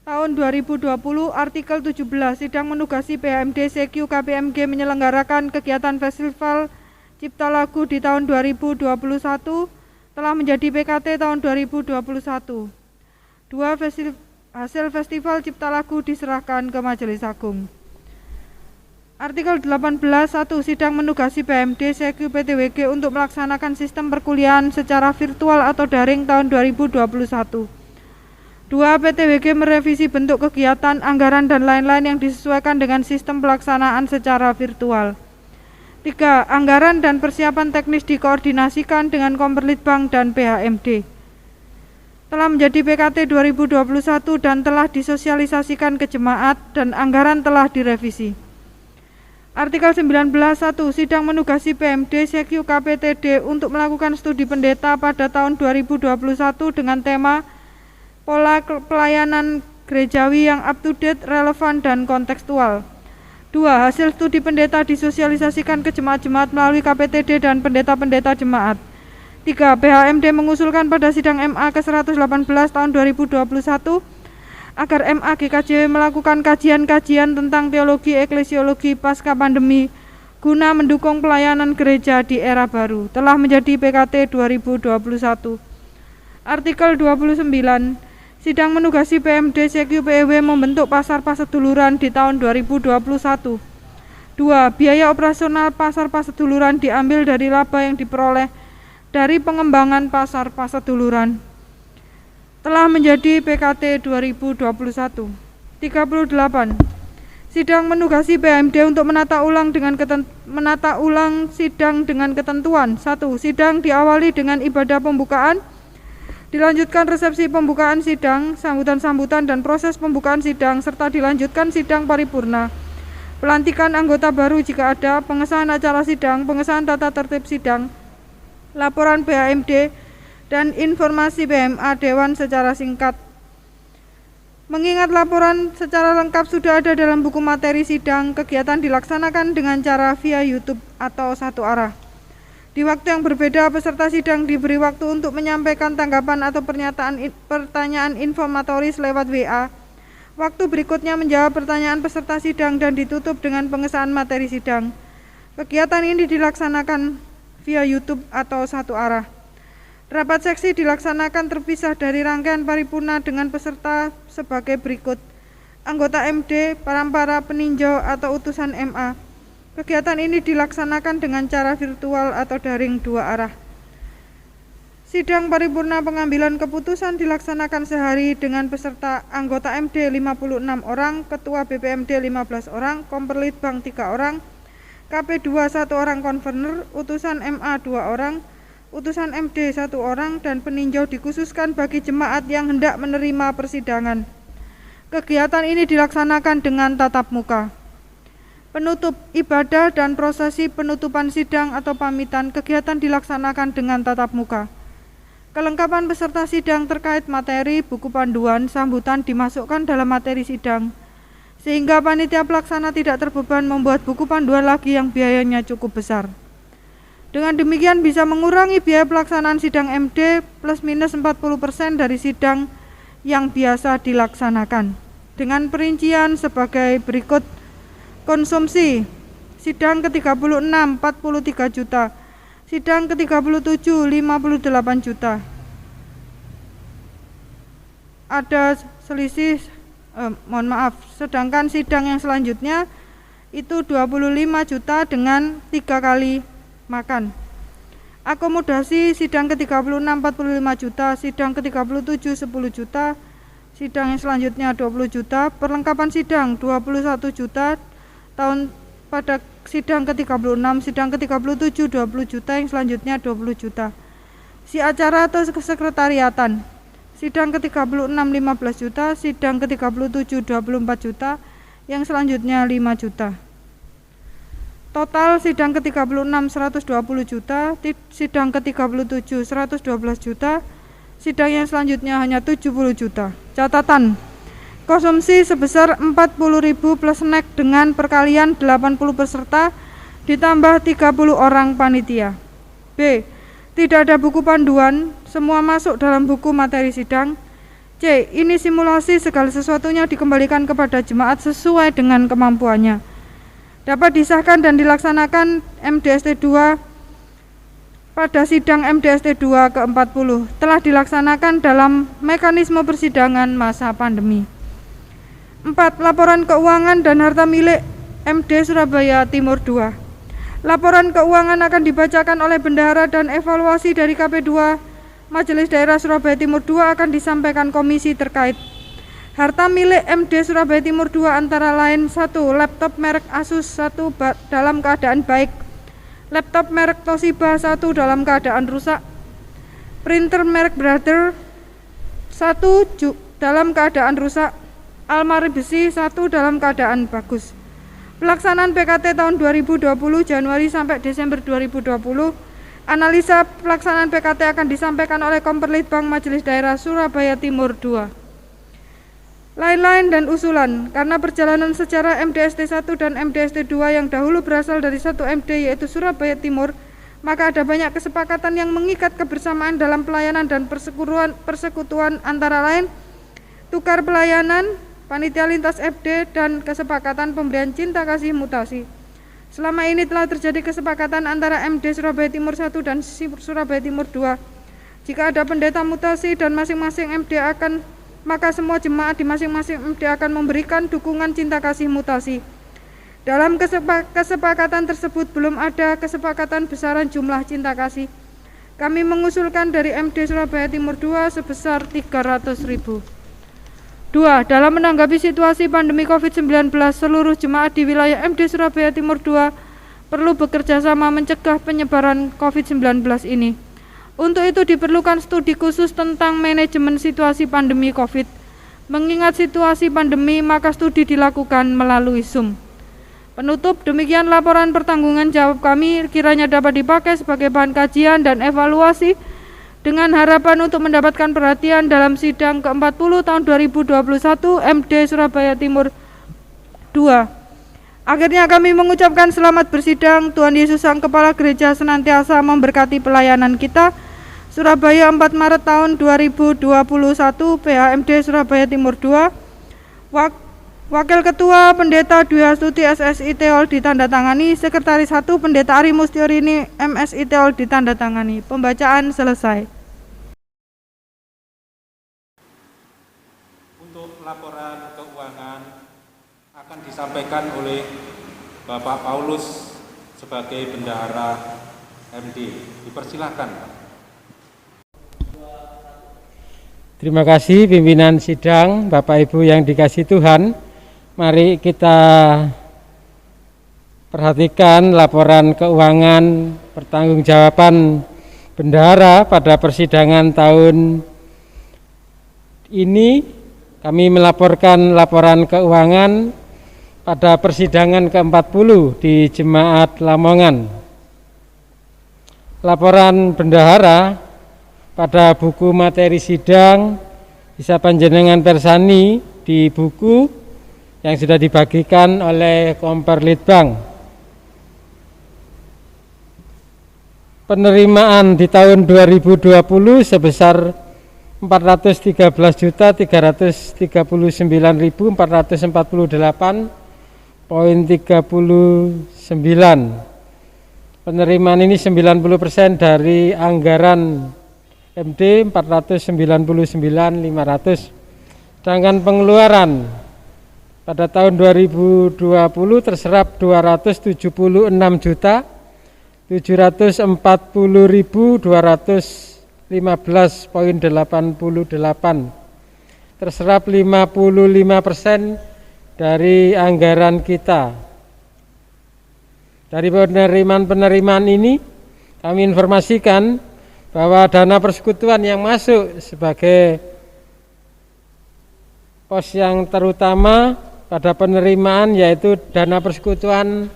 S6: tahun 2020 artikel 17. Sidang menugasi PHMD CQ KPMG menyelenggarakan kegiatan Festival Cipta Lagu di tahun 2021 telah menjadi PKT tahun 2021. 2. Hasil Festival Cipta Lagu diserahkan ke Majelis Agung. Artikel 18.1. Sidang menugasi PHMD CQ PTWG untuk melaksanakan sistem perkuliahan secara virtual atau daring tahun 2021. 2. PTWG merevisi bentuk kegiatan, anggaran, dan lain-lain yang disesuaikan dengan sistem pelaksanaan secara virtual. 3. Anggaran dan persiapan teknis dikoordinasikan dengan Komperlitbang dan PHMD. Telah menjadi PKT 2021 dan telah disosialisasikan ke jemaat dan anggaran telah direvisi. Artikel 19.1. Sidang menugasi PMD CQ KPTD untuk melakukan studi pendeta pada tahun 2021 dengan tema pola pelayanan gerejawi yang up to date, relevan, dan kontekstual. 2. Hasil studi pendeta disosialisasikan ke jemaat-jemaat melalui KPTD dan pendeta-pendeta jemaat. 3. PHMD mengusulkan pada sidang MA ke-118 tahun 2021 agar MA GKJ melakukan kajian-kajian tentang teologi eklesiologi pasca pandemi guna mendukung pelayanan gereja di era baru. Telah menjadi PKT 2021. Artikel 29. Sidang menugasi PMD CQPEW membentuk pasar paseduluran di tahun 2021. 2. Biaya operasional pasar paseduluran diambil dari laba yang diperoleh dari pengembangan pasar paseduluran. Telah menjadi PKT 2021. 38. Sidang menugasi PMD untuk menata ulang sidang dengan ketentuan. 1. Sidang diawali dengan ibadah pembukaan, dilanjutkan resepsi pembukaan sidang, sambutan-sambutan dan proses pembukaan sidang, serta dilanjutkan sidang paripurna. Pelantikan anggota baru jika ada, pengesahan acara sidang, pengesahan tata tertib sidang, laporan PHMD, dan informasi BMA Dewan secara singkat. Mengingat laporan secara lengkap sudah ada dalam buku materi sidang, kegiatan dilaksanakan dengan cara via YouTube atau satu arah. Di waktu yang berbeda, peserta sidang diberi waktu untuk menyampaikan tanggapan atau pertanyaan informatoris lewat WA. Waktu berikutnya menjawab pertanyaan peserta sidang dan ditutup dengan pengesahan materi sidang. Kegiatan ini dilaksanakan via YouTube atau satu arah. Rapat seksi dilaksanakan terpisah dari rangkaian paripurna dengan peserta sebagai berikut: anggota MD, para peninjau atau utusan MA. Kegiatan ini dilaksanakan dengan cara virtual atau daring dua arah. Sidang paripurna pengambilan keputusan dilaksanakan sehari dengan peserta anggota MD 56 orang, ketua BPMD 15 orang, komperlitbang 3 orang, KP2 1 orang, konvener, utusan MA 2 orang, utusan MD 1 orang, dan peninjau dikhususkan bagi jemaat yang hendak menerima persidangan. Kegiatan ini dilaksanakan dengan tatap muka. Penutup ibadah dan prosesi penutupan sidang atau pamitan, kegiatan dilaksanakan dengan tatap muka. Kelengkapan peserta sidang terkait materi, buku panduan, sambutan dimasukkan dalam materi sidang, sehingga panitia pelaksana tidak terbeban membuat buku panduan lagi yang biayanya cukup besar. Dengan demikian bisa mengurangi biaya pelaksanaan sidang MD plus minus 40% dari sidang yang biasa dilaksanakan. Dengan perincian sebagai berikut: konsumsi sidang ke-36 43 juta, sidang ke-37 58 juta. Ada selisih, sedangkan sidang yang selanjutnya itu 25 juta dengan 3 kali makan. Akomodasi sidang ke-36 45 juta, sidang ke-37 10 juta, sidang yang selanjutnya 20 juta, perlengkapan sidang 21 juta, tahun pada sidang ke-36, sidang ke-37 20 juta, yang selanjutnya 20 juta. Si acara atau kesekretariatan, sidang ke-36 15 juta, sidang ke-37 24 juta, yang selanjutnya 5 juta. Total sidang ke-36 120 juta, sidang ke-37 112 juta, sidang yang selanjutnya hanya 70 juta. Catatan: konsumsi sebesar 40.000 plus snack dengan perkalian 80 peserta ditambah 30 orang panitia. B. Tidak ada buku panduan, semua masuk dalam buku materi sidang. C. Ini simulasi, segala sesuatunya dikembalikan kepada jemaat sesuai dengan kemampuannya. Dapat disahkan dan dilaksanakan MDST 2 pada sidang MDST 2 ke-40. Telah dilaksanakan dalam mekanisme persidangan masa pandemi. 4. Laporan keuangan dan harta milik MD Surabaya Timur 2. Laporan keuangan akan dibacakan oleh bendahara dan evaluasi dari KP2 Majelis Daerah Surabaya Timur 2 akan disampaikan komisi terkait. Harta milik MD Surabaya Timur 2 antara lain: 1. Laptop merek Asus 1 dalam keadaan baik, laptop merek Toshiba 1 dalam keadaan rusak, printer merek Brother 1 dalam keadaan rusak, almari besi 1 dalam keadaan bagus. Pelaksanaan PKT tahun 2020 Januari sampai Desember 2020. Analisa pelaksanaan PKT akan disampaikan oleh Komperlitbang Majelis Daerah Surabaya Timur 2. lain-lain dan usulan. Karena perjalanan sejarah MDST 1 dan MDST 2 yang dahulu berasal dari satu MD yaitu Surabaya Timur, maka ada banyak kesepakatan yang mengikat kebersamaan dalam pelayanan dan persekutuan, antara lain tukar pelayanan, panitia lintas FD, dan kesepakatan pemberian cinta kasih mutasi. Selama ini telah terjadi kesepakatan antara MD Surabaya Timur 1 dan Surabaya Timur 2. Jika ada pendeta mutasi dan masing-masing MD maka semua jemaat di masing-masing MD akan memberikan dukungan cinta kasih mutasi. Dalam kesepakatan tersebut belum ada kesepakatan besaran jumlah cinta kasih. Kami mengusulkan dari MD Surabaya Timur 2 sebesar 300.000. 2. Dalam menanggapi situasi pandemi COVID-19, seluruh jemaat di wilayah MD Surabaya Timur 2 perlu bekerja sama mencegah penyebaran COVID-19 ini. Untuk itu diperlukan studi khusus tentang manajemen situasi pandemi COVID. Mengingat situasi pandemi, maka studi dilakukan melalui Zoom. Penutup, demikian laporan pertanggungan jawab kami, kiranya dapat dipakai sebagai bahan kajian dan evaluasi dengan harapan untuk mendapatkan perhatian dalam sidang ke-40 tahun 2021 MD Surabaya Timur 2. Akhirnya kami mengucapkan selamat bersidang. Tuhan Yesus Sang Kepala Gereja senantiasa memberkati pelayanan kita. Surabaya 4 Maret tahun 2021, PHMD Surabaya Timur 2. Wakil Ketua Pendeta Dwi Astuti SSI Teol ditandatangani. Sekretaris 1 Pendeta Ari Mustiorini MSI Teol ditandatangani. Pembacaan selesai.
S5: Untuk laporan keuangan akan disampaikan oleh Bapak Paulus sebagai bendahara MD. Dipersilahkan, Pak.
S7: Terima kasih pimpinan sidang, Bapak Ibu yang dikasihi Tuhan. Mari kita perhatikan laporan keuangan pertanggungjawaban bendahara pada persidangan tahun ini. Kami melaporkan laporan keuangan pada persidangan ke-40 di Jemaat Lamongan. Laporan bendahara pada buku materi sidang bisa panjenengan persani di buku yang sudah dibagikan oleh Komperlitbang. Penerimaan di tahun 2020 sebesar 434.448,39. Penerimaan ini 90% dari anggaran MD 499.500. Sedangkan pengeluaran pada tahun 2020 terserap 277.600.740.215,88. Terserap 55% dari anggaran kita. Dari penerimaan ini kami informasikan bahwa dana persekutuan yang masuk sebagai pos yang terutama pada penerimaan yaitu dana persekutuan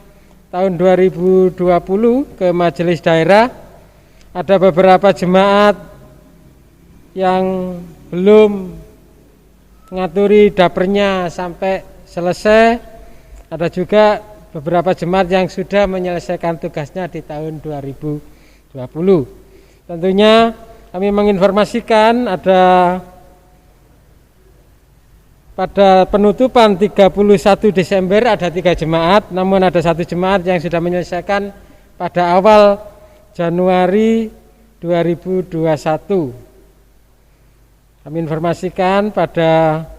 S7: tahun 2020 ke majelis daerah. Ada beberapa jemaat yang belum mengaturi dapernya sampai selesai. Ada juga beberapa jemaat yang sudah menyelesaikan tugasnya di tahun 2020. Tentunya kami menginformasikan ada pada penutupan 31 Desember ada 3 jemaat, namun ada 1 jemaat yang sudah menyelesaikan pada awal Januari 2021. Kami informasikan pada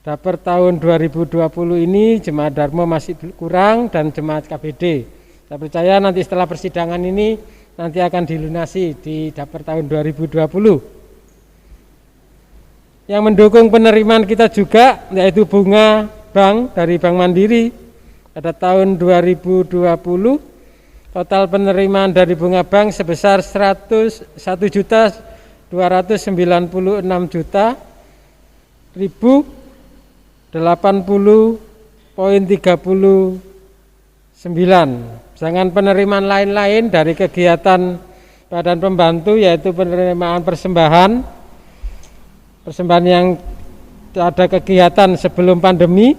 S7: daper tahun 2020 ini jemaat Darmo masih kurang dan jemaat KBD. Saya percaya nanti setelah persidangan ini nanti akan dilunasi di daper tahun 2020. Yang mendukung penerimaan kita juga yaitu bunga bank dari Bank Mandiri pada tahun 2020. Total penerimaan dari bunga bank sebesar 1.296.080,39. Sedangkan penerimaan lain-lain dari kegiatan badan pembantu yaitu penerimaan persembahan yang ada kegiatan sebelum pandemi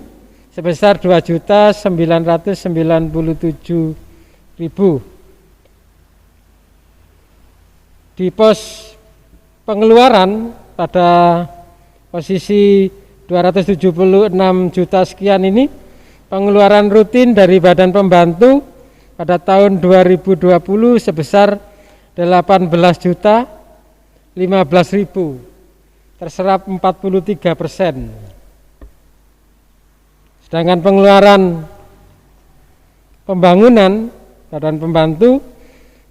S7: sebesar 2.997.000. Di pos pengeluaran pada posisi 276 juta sekian ini, pengeluaran rutin dari badan pembantu pada tahun 2020 sebesar 18.015.000, terserap 43%. Sedangkan pengeluaran pembangunan badan pembantu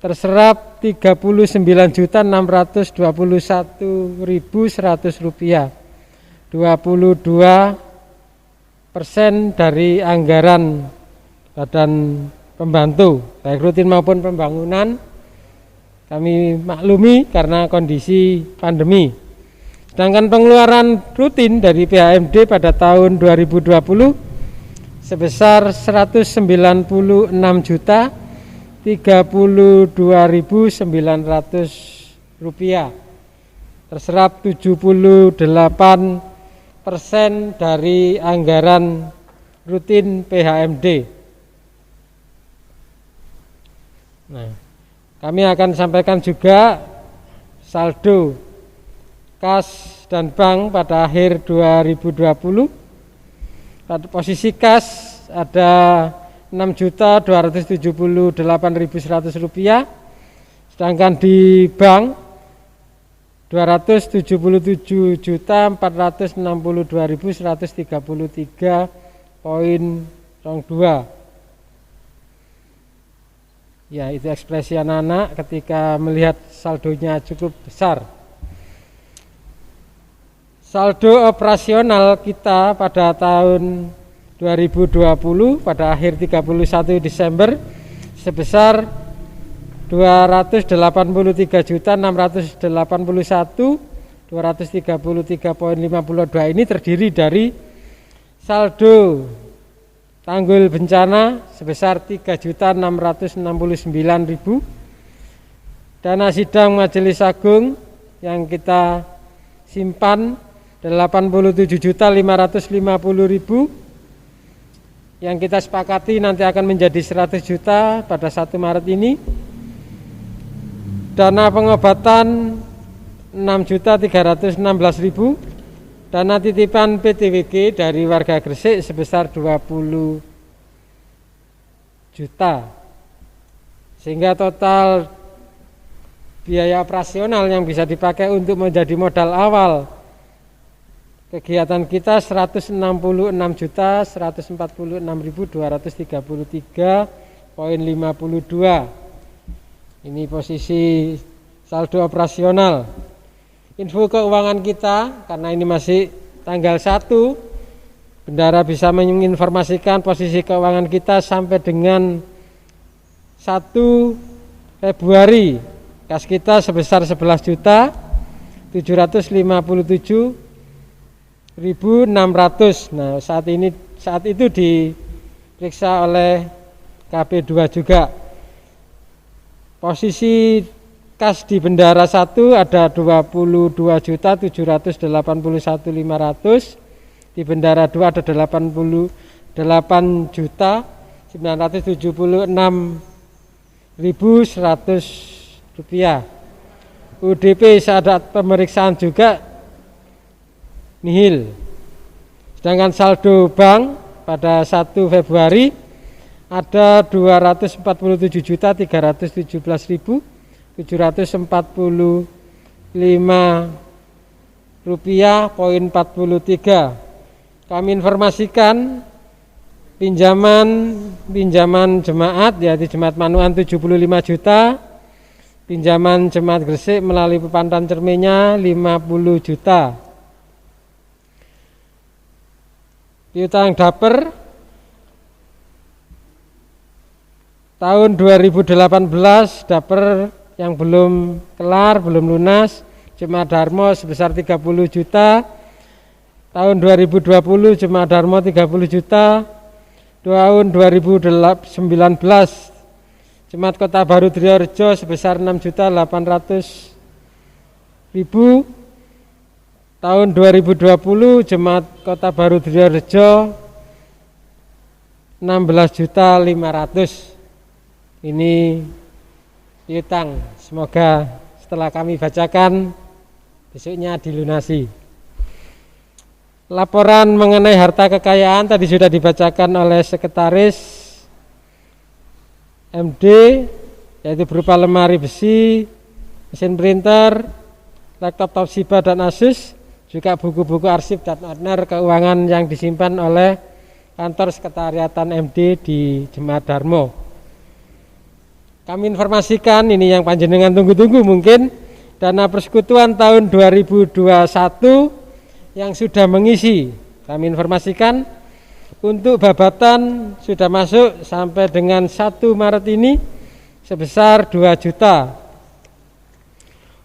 S7: terserap 39.621.100 rupiah, 22% dari anggaran badan pembantu, baik rutin maupun pembangunan. Kami maklumi karena kondisi pandemi. Sedangkan pengeluaran rutin dari PHMD pada tahun 2020 sebesar 190.032.900 rupiah, terserap 78% dari anggaran rutin PHMD. Nah, kami akan sampaikan juga saldo kas dan bank pada akhir 2020. Pada posisi kas ada 6.278.100 rupiah, sedangkan di bank 277.462.133.22. Ya, itu ekspresi anak-anak ketika melihat saldonya cukup besar. Saldo operasional kita pada tahun 2020 pada akhir 31 Desember sebesar 283.681.233.52 ini terdiri dari saldo tanggul bencana sebesar 3.669.000, dana sidang Majelis Agung yang kita simpan 87.550.000 yang kita sepakati nanti akan menjadi 100 juta pada 1 Maret ini. Dana pengobatan 6.316.000, dana titipan PTWG dari warga Gresik sebesar 20 juta, sehingga total biaya operasional yang bisa dipakai untuk menjadi modal awal kegiatan kita 166.146.233.52. Ini posisi saldo operasional. Info keuangan kita, karena ini masih tanggal 1, bendara bisa menginformasikan posisi keuangan kita sampai dengan 1 Februari. Kas kita sebesar 11.757.600. Nah, saat itu diperiksa oleh KP2 juga. Posisi kas di bendara 1 ada 22.781.500. Di bendara 2 ada 88.976.100 rupiah. UDP saat pemeriksaan juga nihil. Sedangkan saldo bank pada 1 Februari ada 247.317.745 rupiah,43. Kami informasikan pinjaman jemaat, yaitu Jemaat Manuan 75 juta, pinjaman Jemaat Gresik melalui Pepantan Cermenya 50 juta. Piutang Daper tahun 2018 Daper yang belum kelar, belum lunas, Jemaat Darmo sebesar 30 juta. Tahun 2020 Jemaat Darmo 30 juta. Tahun 2019 Jemaat Kota Baru Triorejo sebesar 6.800.000. tahun 2020 Jemaat Kota Baru Triharjo 16.500.000 ini piutang. Semoga setelah kami bacakan besoknya dilunasi. Laporan mengenai harta kekayaan tadi sudah dibacakan oleh Sekretaris MD, yaitu berupa lemari besi, mesin printer, laptop Toshiba dan Asus, juga buku-buku arsip dan order keuangan yang disimpan oleh kantor sekretariatan MD di Jemaat Darmo. Kami informasikan, ini yang panjenengan tunggu-tunggu mungkin, dana persekutuan tahun 2021 yang sudah mengisi. Kami informasikan untuk babatan sudah masuk sampai dengan 1 Maret ini sebesar 2 juta.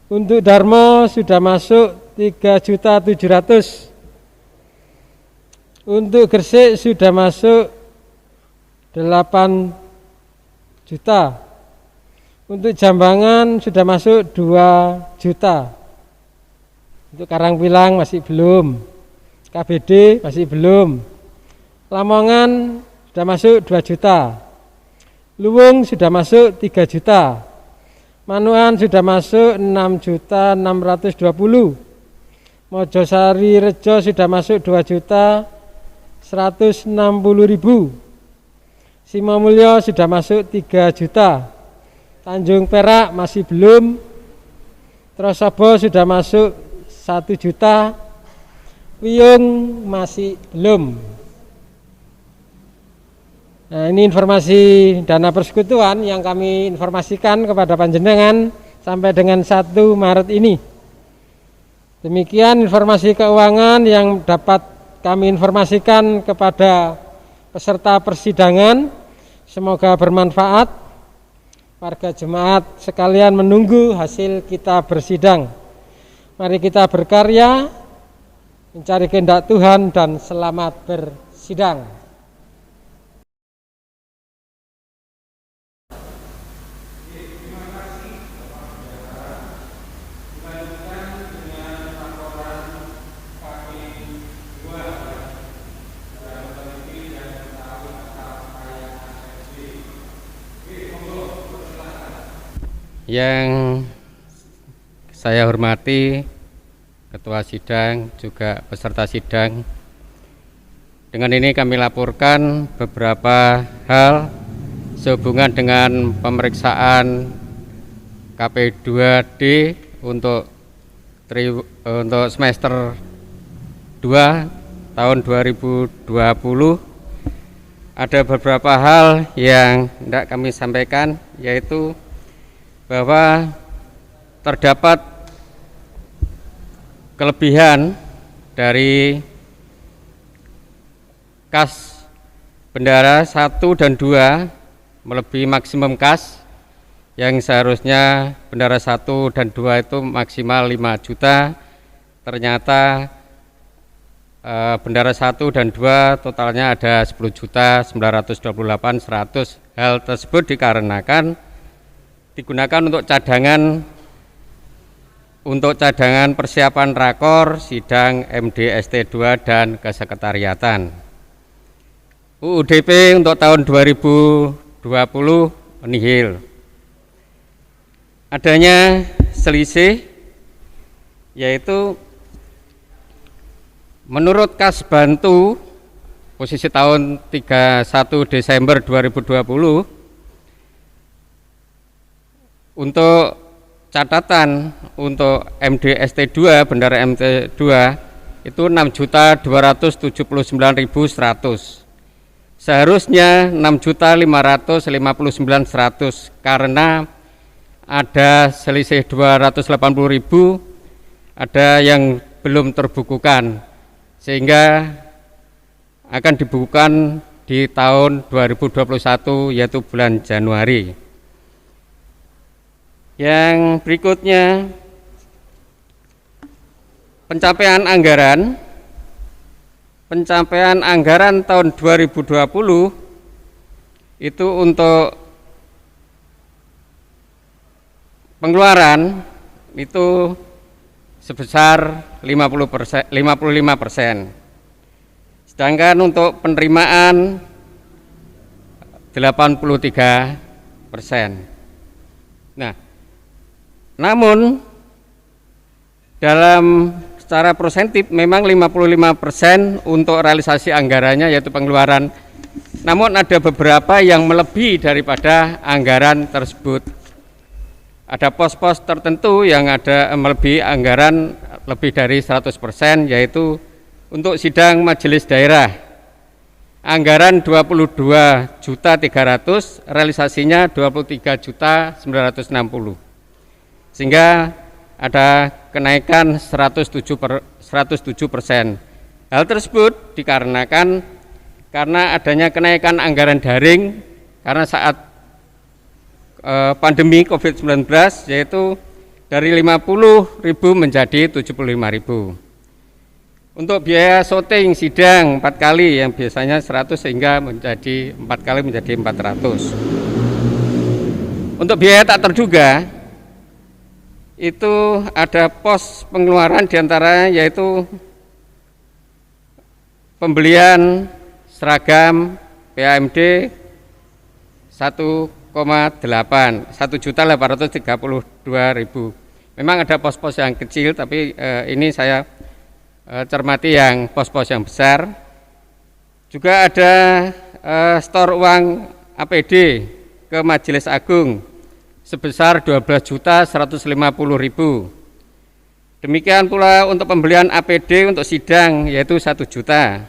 S7: Untuk Darmo sudah masuk 3.700.000. Untuk Gresik sudah masuk 8 juta. Untuk Jambangan sudah masuk 2 juta. Untuk Karangpilang masih belum. KBD masih belum. Lamongan sudah masuk 2 juta. Luwung sudah masuk 3 juta. Manuan sudah masuk 6.620.000. Mojosari Rejo sudah masuk 2.160.000. Simomulyo sudah masuk 3 juta. Tanjung Perak masih belum. Trosobo sudah masuk 1 juta. Wiyung masih belum. Nah, ini informasi dana persekutuan yang kami informasikan kepada panjenengan sampai dengan 1 Maret ini. Demikian informasi keuangan yang dapat kami informasikan kepada peserta persidangan. Semoga bermanfaat. Warga jemaat sekalian menunggu hasil kita bersidang. Mari kita berkarya, mencari kehendak Tuhan dan selamat bersidang.
S8: Yang saya hormati Ketua Sidang, juga peserta sidang. Dengan ini kami laporkan beberapa hal sehubungan dengan pemeriksaan KP2D untuk semester 2 tahun 2020. Ada beberapa hal yang hendak kami sampaikan, yaitu bahwa terdapat kelebihan dari kas bendara 1 dan 2 melebihi maksimum kas yang seharusnya bendara 1 dan 2 itu maksimal 5 juta. Ternyata bendara 1 dan 2 totalnya ada 10.928.100. Hal tersebut dikarenakan digunakan untuk cadangan persiapan rakor sidang MD ST2 dan kesekretariatan. UUDP untuk tahun 2020 nihil. Adanya selisih, yaitu menurut kas bantu posisi tahun 31 Desember 2020 untuk catatan untuk MD ST2 bendara MT2 itu 6.279.100. Seharusnya 6.559.100 karena ada selisih 280.000, ada yang belum terbukukan, sehingga akan dibukukan di tahun 2021 yaitu bulan Januari. Yang berikutnya, pencapaian anggaran tahun 2020 itu untuk pengeluaran itu sebesar 55%. Sedangkan untuk penerimaan 83%. Nah, namun dalam secara prosentif memang 55% untuk realisasi anggarannya yaitu pengeluaran. Namun ada beberapa yang melebihi daripada anggaran tersebut. Ada pos-pos tertentu yang ada melebihi anggaran lebih dari 100%, yaitu untuk sidang majelis daerah. Anggaran 22.300.000, realisasinya 23.960.000. Sehingga ada kenaikan 107%. Hal tersebut dikarenakan karena adanya kenaikan anggaran daring karena saat pandemi COVID-19, yaitu dari 50.000 menjadi 75.000. Untuk biaya syuting sidang 4 kali yang biasanya 100 sehingga menjadi 4 kali menjadi 400. Untuk biaya tak terduga itu ada pos pengeluaran diantaranya yaitu pembelian seragam PAMD 1.832.000. Memang ada pos-pos yang kecil, tapi ini saya cermati yang pos-pos yang besar. Juga ada stor uang APD ke Majelis Agung sebesar 12.150.000. Demikian pula untuk pembelian APD untuk sidang yaitu 1 juta.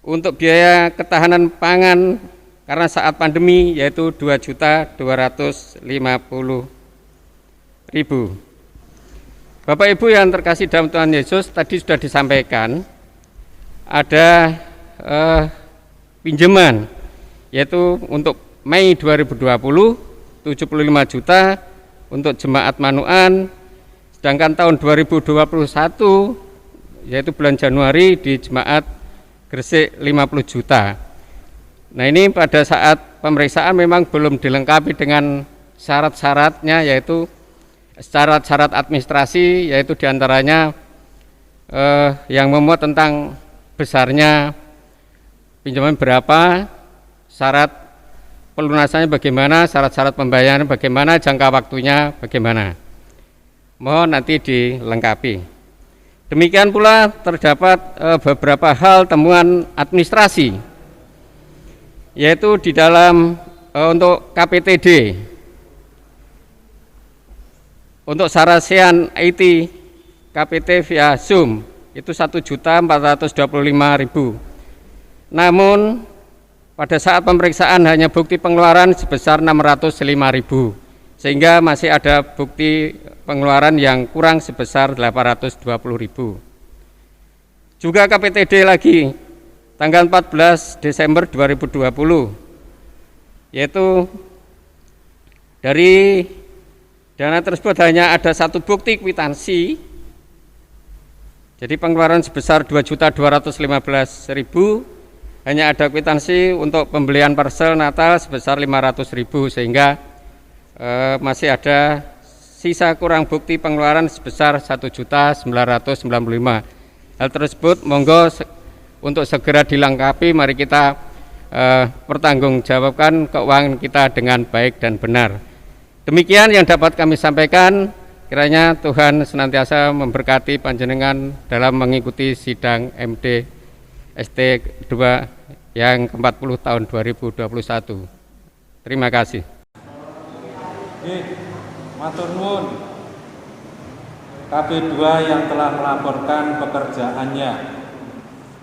S8: Untuk biaya ketahanan pangan karena saat pandemi yaitu 2.250.000. Bapak Ibu yang terkasih dalam Tuhan Yesus, tadi sudah disampaikan ada pinjaman yaitu untuk Mei 2020 75 juta untuk jemaat Manuan, sedangkan tahun 2021 yaitu bulan Januari di jemaat Gresik 50 juta. Nah, ini pada saat pemeriksaan memang belum dilengkapi dengan syarat-syaratnya, yaitu syarat-syarat administrasi, yaitu diantaranya yang memuat tentang besarnya pinjaman berapa, syarat pelunasannya bagaimana, syarat-syarat pembayaran bagaimana, jangka waktunya bagaimana. Mohon nanti dilengkapi. Demikian pula terdapat beberapa hal temuan administrasi, yaitu di dalam untuk KPTD, untuk Sarasian IT KPT via Zoom itu 1.425.000. Namun pada saat pemeriksaan hanya bukti pengeluaran sebesar 605.000, sehingga masih ada bukti pengeluaran yang kurang sebesar 820.000. Juga KPTD lagi tanggal 14 Desember 2020, yaitu dari dana tersebut hanya ada 1 bukti kwitansi, jadi pengeluaran sebesar 2.215.000, hanya ada kwitansi untuk pembelian parcel Natal sebesar 500.000, sehingga masih ada sisa kurang bukti pengeluaran sebesar 1.995.000. Hal tersebut monggo untuk segera dilengkapi, mari kita pertanggungjawabkan keuangan kita dengan baik dan benar. Demikian yang dapat kami sampaikan, kiranya Tuhan senantiasa memberkati panjenengan dalam mengikuti sidang MD ST2 yang ke-40 tahun 2021. Terima kasih.
S5: Matur nuwun KB2 yang telah melaporkan pekerjaannya.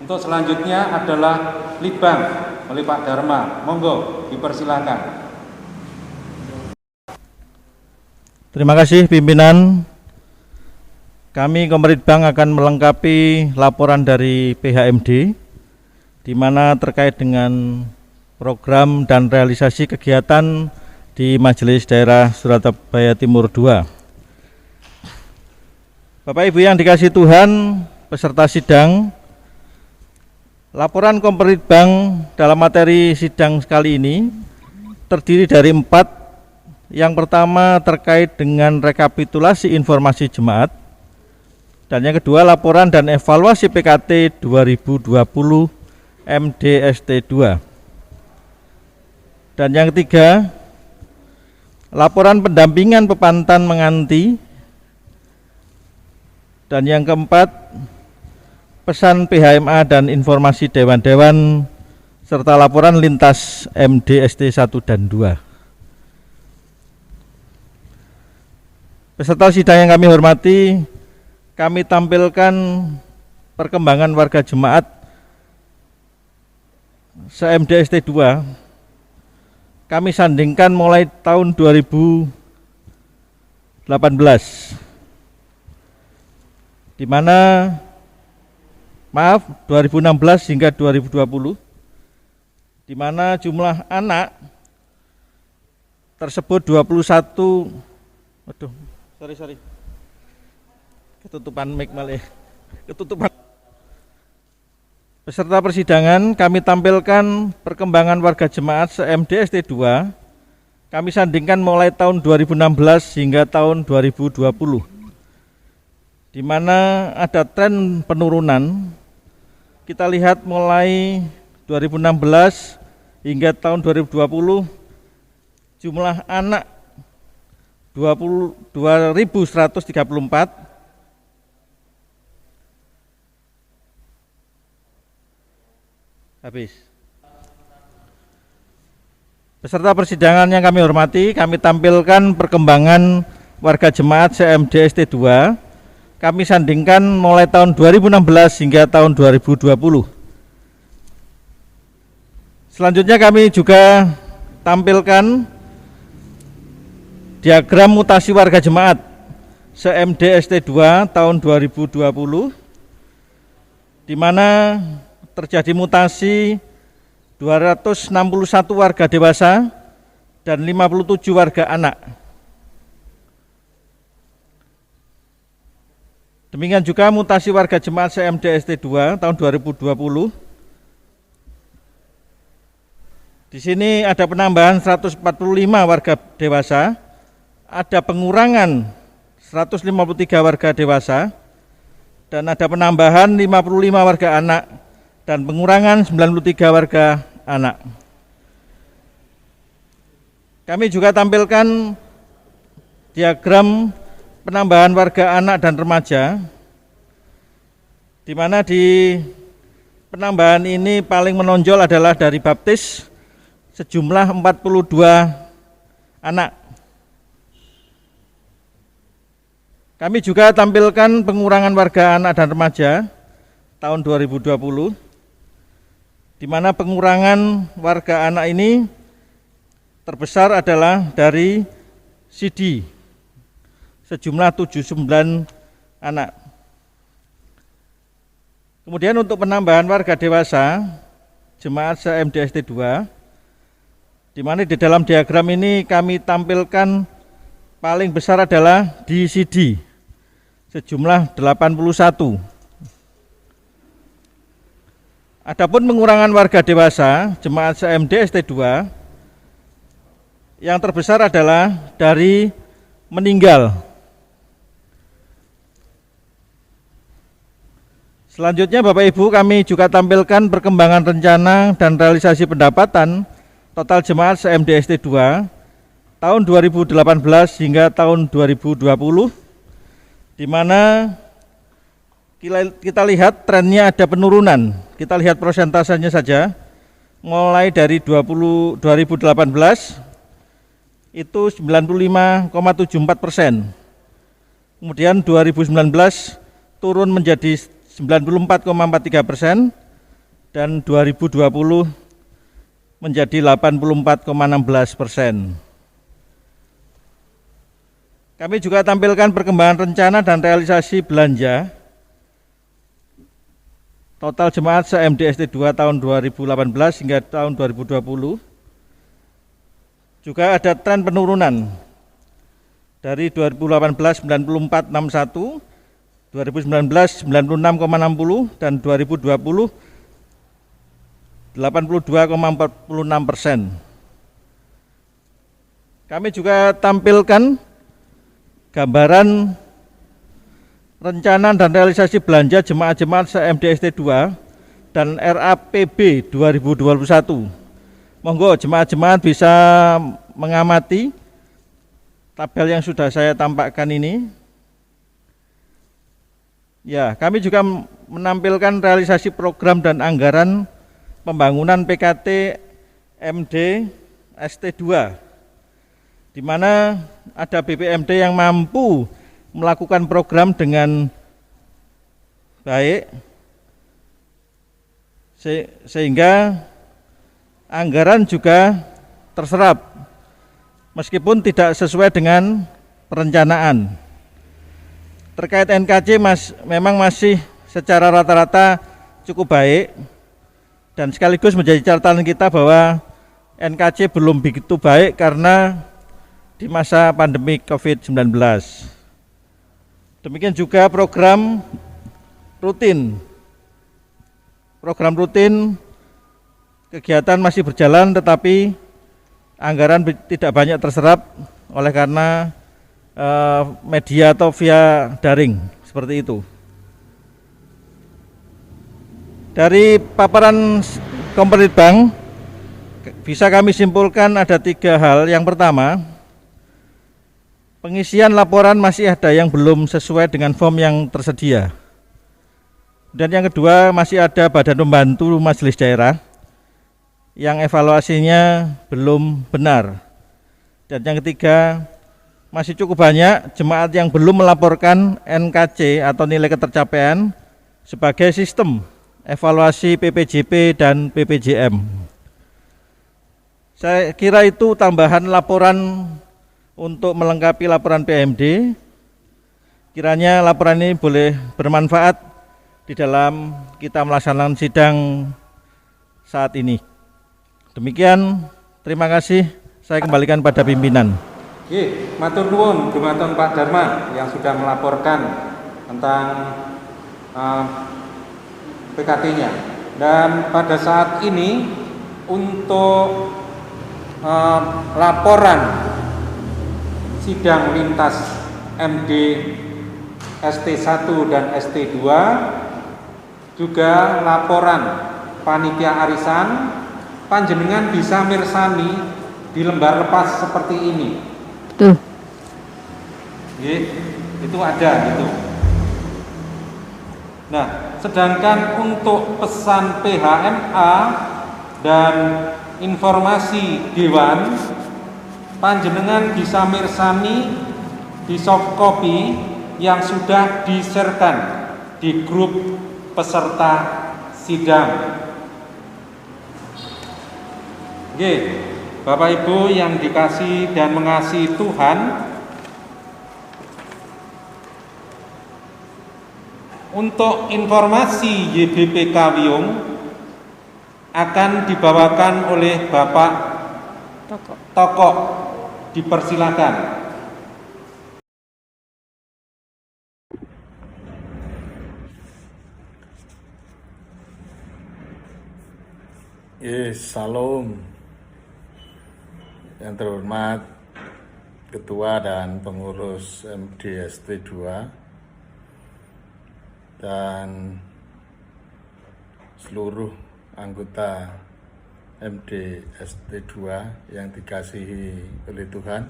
S5: Untuk selanjutnya adalah Litbang oleh Pak Dharma. Monggo dipersilakan.
S9: Terima kasih pimpinan. Kami Komeritbank akan melengkapi laporan dari PHMD di mana terkait dengan program dan realisasi kegiatan di Majelis Daerah Surabaya Timur II. Bapak Ibu yang dikasihi Tuhan, peserta sidang, laporan Komeritbank dalam materi sidang kali ini terdiri dari 4. Yang pertama terkait dengan rekapitulasi informasi jemaat. Dan yang kedua, laporan dan evaluasi PKT 2020 MDST2. Dan yang ketiga, laporan pendampingan pepantan menganti. Dan yang keempat, pesan PHMA dan informasi dewan-dewan serta laporan lintas MDST 1 dan 2. Peserta sidang yang kami hormati, kami tampilkan perkembangan warga jemaat se-MDST 2. Kami sandingkan mulai tahun 2018, di mana 2016 hingga 2020, di mana jumlah anak tersebut 21. Ketutupan mic malah. Ketutupan. Peserta persidangan, kami tampilkan perkembangan warga jemaat se-MDST 2. Kami sandingkan mulai tahun 2016 hingga tahun 2020. Di mana ada tren penurunan. Kita lihat mulai 2016 hingga tahun 2020 jumlah anak 22.134. Habis. Peserta persidangan yang kami hormati, kami tampilkan perkembangan warga jemaat se-MDST 2. Kami sandingkan mulai tahun 2016 hingga tahun 2020. Selanjutnya kami juga tampilkan diagram mutasi warga jemaat se-MDST 2 tahun 2020, di mana terjadi mutasi 261 warga dewasa dan 57 warga anak. Demikian juga mutasi warga jemaat se-MDST 2 tahun 2020. Di sini ada penambahan 145 warga dewasa, ada pengurangan 153 warga dewasa, dan ada penambahan 55 warga anak dan pengurangan 93 warga anak. Kami juga tampilkan diagram penambahan warga anak dan remaja, di mana di penambahan ini paling menonjol adalah dari baptis sejumlah 42 anak. Kami juga tampilkan pengurangan warga anak dan remaja tahun 2020, di mana pengurangan warga anak ini terbesar adalah dari CD sejumlah 79 anak. Kemudian untuk penambahan warga dewasa jemaat se-MDST 2, di mana di dalam diagram ini kami tampilkan paling besar adalah di CD sejumlah 81. Adapun pengurangan warga dewasa jemaat se-MDST 2 yang terbesar adalah dari meninggal. Selanjutnya Bapak Ibu, kami juga tampilkan perkembangan rencana dan realisasi pendapatan total jemaat se-MDST 2 tahun 2018 hingga tahun 2020, di mana kita lihat trennya ada penurunan. Kita lihat persentasenya saja, mulai dari 2018 itu 95,74%, kemudian 2019 turun menjadi 94,43%, dan 2020 menjadi 84,16%. Kami juga tampilkan perkembangan rencana dan realisasi belanja total jemaat se-MDST 2 tahun 2018 hingga tahun 2020. Juga ada tren penurunan dari 2018 94,61, 2019 96,60, dan 2020 82,46%. Kami juga tampilkan gambaran rencana dan realisasi belanja jemaat-jemaat se-MD ST2 dan RAPB 2021. Monggo jemaat-jemaat bisa mengamati tabel yang sudah saya tampakkan ini. Ya, kami juga menampilkan realisasi program dan anggaran pembangunan PKT MD ST2, di mana ada BPMD yang mampu melakukan program dengan baik, sehingga anggaran juga terserap meskipun tidak sesuai dengan perencanaan. Terkait NKC memang masih secara rata-rata cukup baik, dan sekaligus menjadi catatan kita bahwa NKC belum begitu baik karena di masa pandemi COVID-19. Demikian juga program rutin. Kegiatan masih berjalan tetapi anggaran tidak banyak terserap oleh karena media atau via daring seperti itu. Dari paparan Komperitbang bisa kami simpulkan ada 3 hal. Yang pertama, pengisian laporan masih ada yang belum sesuai dengan form yang tersedia. Dan yang kedua, masih ada badan pembantu majelis daerah yang evaluasinya belum benar. Dan yang ketiga, masih cukup banyak jemaat yang belum melaporkan NKC atau nilai ketercapaian sebagai sistem evaluasi PPJP dan PPJM. Saya kira itu tambahan laporan untuk melengkapi laporan PMD. Kiranya laporan ini boleh bermanfaat di dalam kita melaksanakan sidang saat ini. Demikian, terima kasih. Saya kembalikan pada pimpinan.
S5: Matur nuwun dumateng Pak Dharma yang sudah melaporkan tentang PKT-nya. Dan pada saat ini untuk laporan sidang lintas MD ST1 dan ST2, juga laporan panitia arisan, panjenengan bisa mirsani di lembar lepas seperti ini.
S2: Tuh.
S5: Itu ada gitu. Nah, sedangkan untuk pesan PHMA dan informasi Dewan, panjenengan bisa mirsani di soft copy yang sudah di-sharekan di grup peserta sidang. Oke, Bapak Ibu yang dikasih dan mengasihi Tuhan, untuk informasi YBPK Wiyung akan dibawakan oleh Bapak Tokok. Dipersilakan.
S10: Salam. Yang terhormat Ketua dan Pengurus MDST2 dan seluruh anggota MDST2 yang dikasihi oleh Tuhan.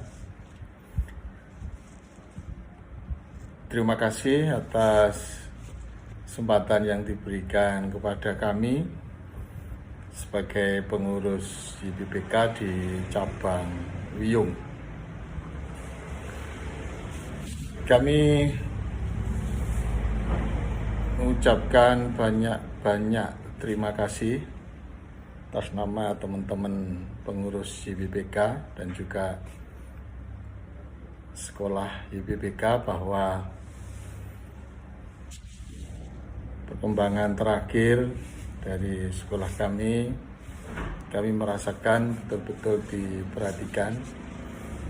S10: Terima kasih atas kesempatan yang diberikan kepada kami sebagai pengurus YBPK di cabang Wiyung. Kami mengucapkan banyak terima kasih atas nama teman-teman pengurus YBPK dan juga sekolah YBPK bahwa perkembangan terakhir dari sekolah kami merasakan betul-betul diperhatikan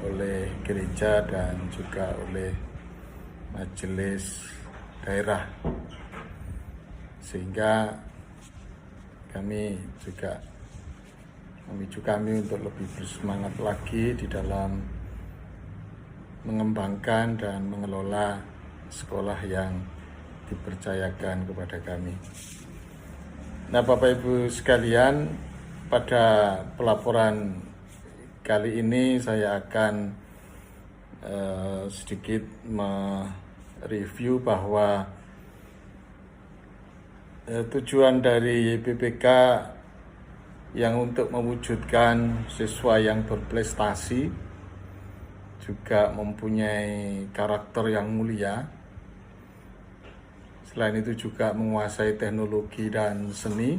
S10: oleh gereja dan juga oleh majelis daerah, sehingga kami juga memicu kami untuk lebih bersemangat lagi di dalam mengembangkan dan mengelola sekolah yang dipercayakan kepada kami. Nah, Bapak Ibu sekalian, pada pelaporan kali ini saya akan sedikit mereview bahwa tujuan dari YPPK yang untuk mewujudkan siswa yang berprestasi, juga mempunyai karakter yang mulia. Selain itu juga menguasai teknologi dan seni,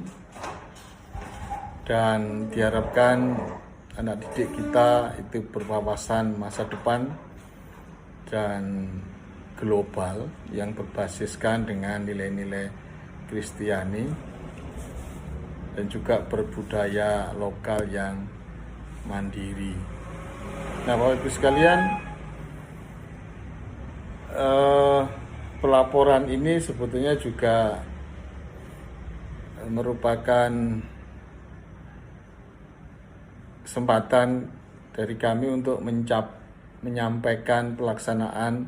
S10: dan diharapkan anak didik kita itu berwawasan masa depan dan global yang berbasiskan dengan nilai-nilai Kristiani dan juga berbudaya lokal yang mandiri. Nah, Bapak Ibu sekalian, pelaporan ini sebetulnya juga merupakan kesempatan dari kami untuk menyampaikan pelaksanaan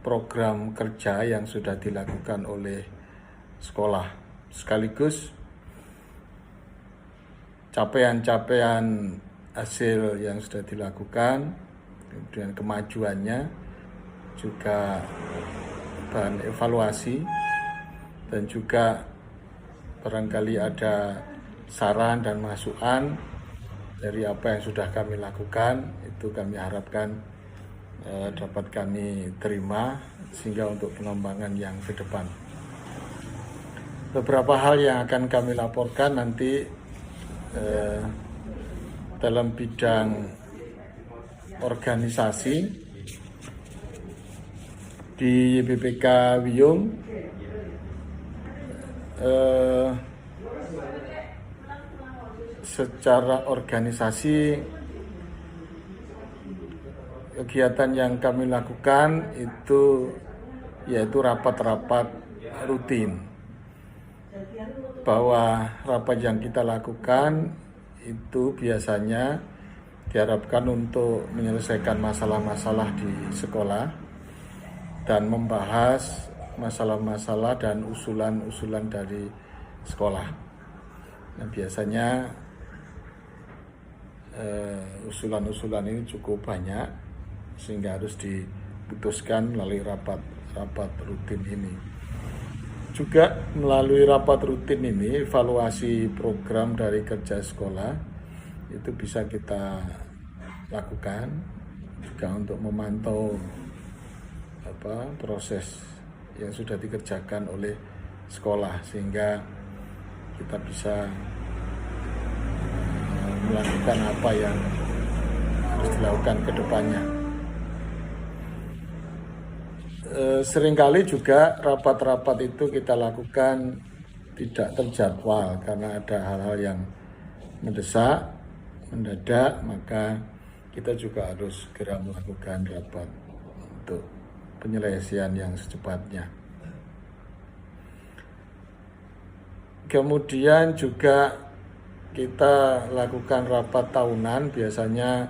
S10: program kerja yang sudah dilakukan oleh sekolah, sekaligus capaian-capaian hasil yang sudah dilakukan, kemudian kemajuannya, juga bahan evaluasi, dan juga barangkali ada saran dan masukan dari apa yang sudah kami lakukan, itu kami harapkan dapat kami terima sehingga untuk pengembangan yang ke depan. Beberapa hal yang akan kami laporkan nanti dalam bidang organisasi di YPPK Wiyung, secara organisasi kegiatan yang kami lakukan itu yaitu rapat-rapat rutin, bahwa rapat yang kita lakukan itu biasanya diharapkan untuk menyelesaikan masalah-masalah di sekolah dan membahas masalah-masalah dan usulan-usulan dari sekolah. Nah, biasanya usulan-usulan ini cukup banyak sehingga harus diputuskan melalui rapat rutin ini. Juga melalui rapat rutin ini, evaluasi program dari kerja sekolah itu bisa kita lakukan juga untuk memantau proses yang sudah dikerjakan oleh sekolah, sehingga kita bisa melakukan apa yang harus dilakukan ke depannya. Seringkali juga rapat-rapat itu kita lakukan tidak terjadwal karena ada hal-hal yang mendesak, mendadak, maka kita juga harus segera melakukan rapat untuk penyelesaian yang secepatnya. Kemudian juga kita lakukan rapat tahunan biasanya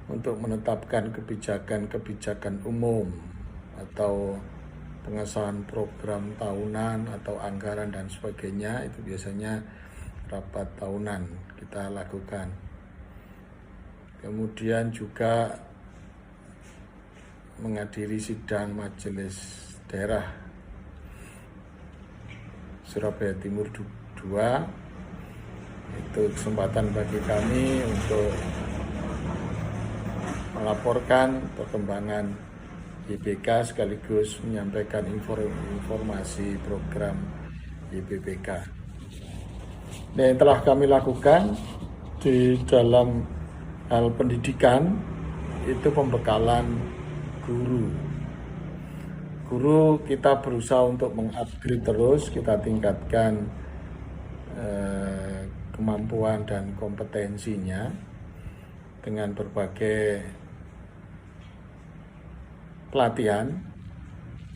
S10: untuk menetapkan kebijakan-kebijakan umum atau pengesahan program tahunan atau anggaran dan sebagainya. Itu biasanya rapat tahunan kita lakukan. Kemudian juga menghadiri sidang majelis daerah Surabaya Timur 2. Itu kesempatan bagi kami untuk melaporkan perkembangan YPK sekaligus menyampaikan informasi program YPPK. Nah, yang telah kami lakukan di dalam hal pendidikan itu pembekalan guru. Guru kita berusaha untuk mengupgrade terus, kita tingkatkan kemampuan dan kompetensinya dengan berbagai pelatihan.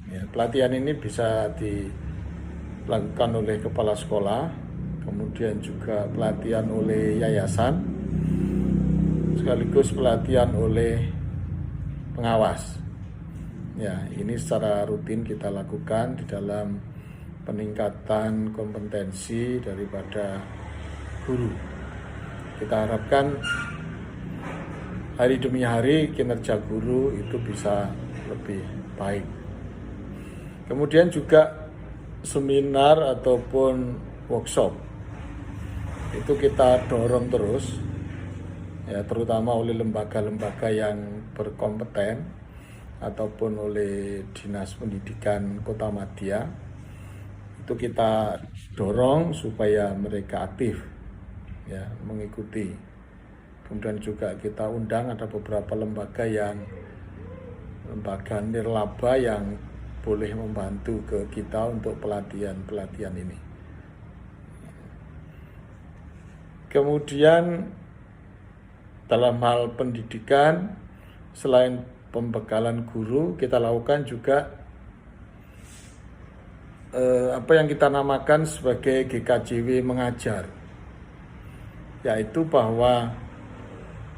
S10: Ya, pelatihan ini bisa dilakukan oleh kepala sekolah, kemudian juga pelatihan oleh yayasan, sekaligus pelatihan oleh pengawas. Ya, ini secara rutin kita lakukan di dalam peningkatan kompetensi daripada guru. Kita harapkan hari demi hari kinerja guru itu bisa lebih baik. Kemudian juga seminar ataupun workshop itu kita dorong terus, ya, terutama oleh lembaga-lembaga yang berkompeten ataupun oleh Dinas Pendidikan Kota Madya. Itu kita dorong supaya mereka aktif, ya, mengikuti. Kemudian juga kita undang ada beberapa lembaga nirlaba yang boleh membantu ke kita untuk pelatihan ini. Kemudian dalam hal pendidikan, selain pembekalan guru, kita lakukan juga apa yang kita namakan sebagai GKJW mengajar, yaitu bahwa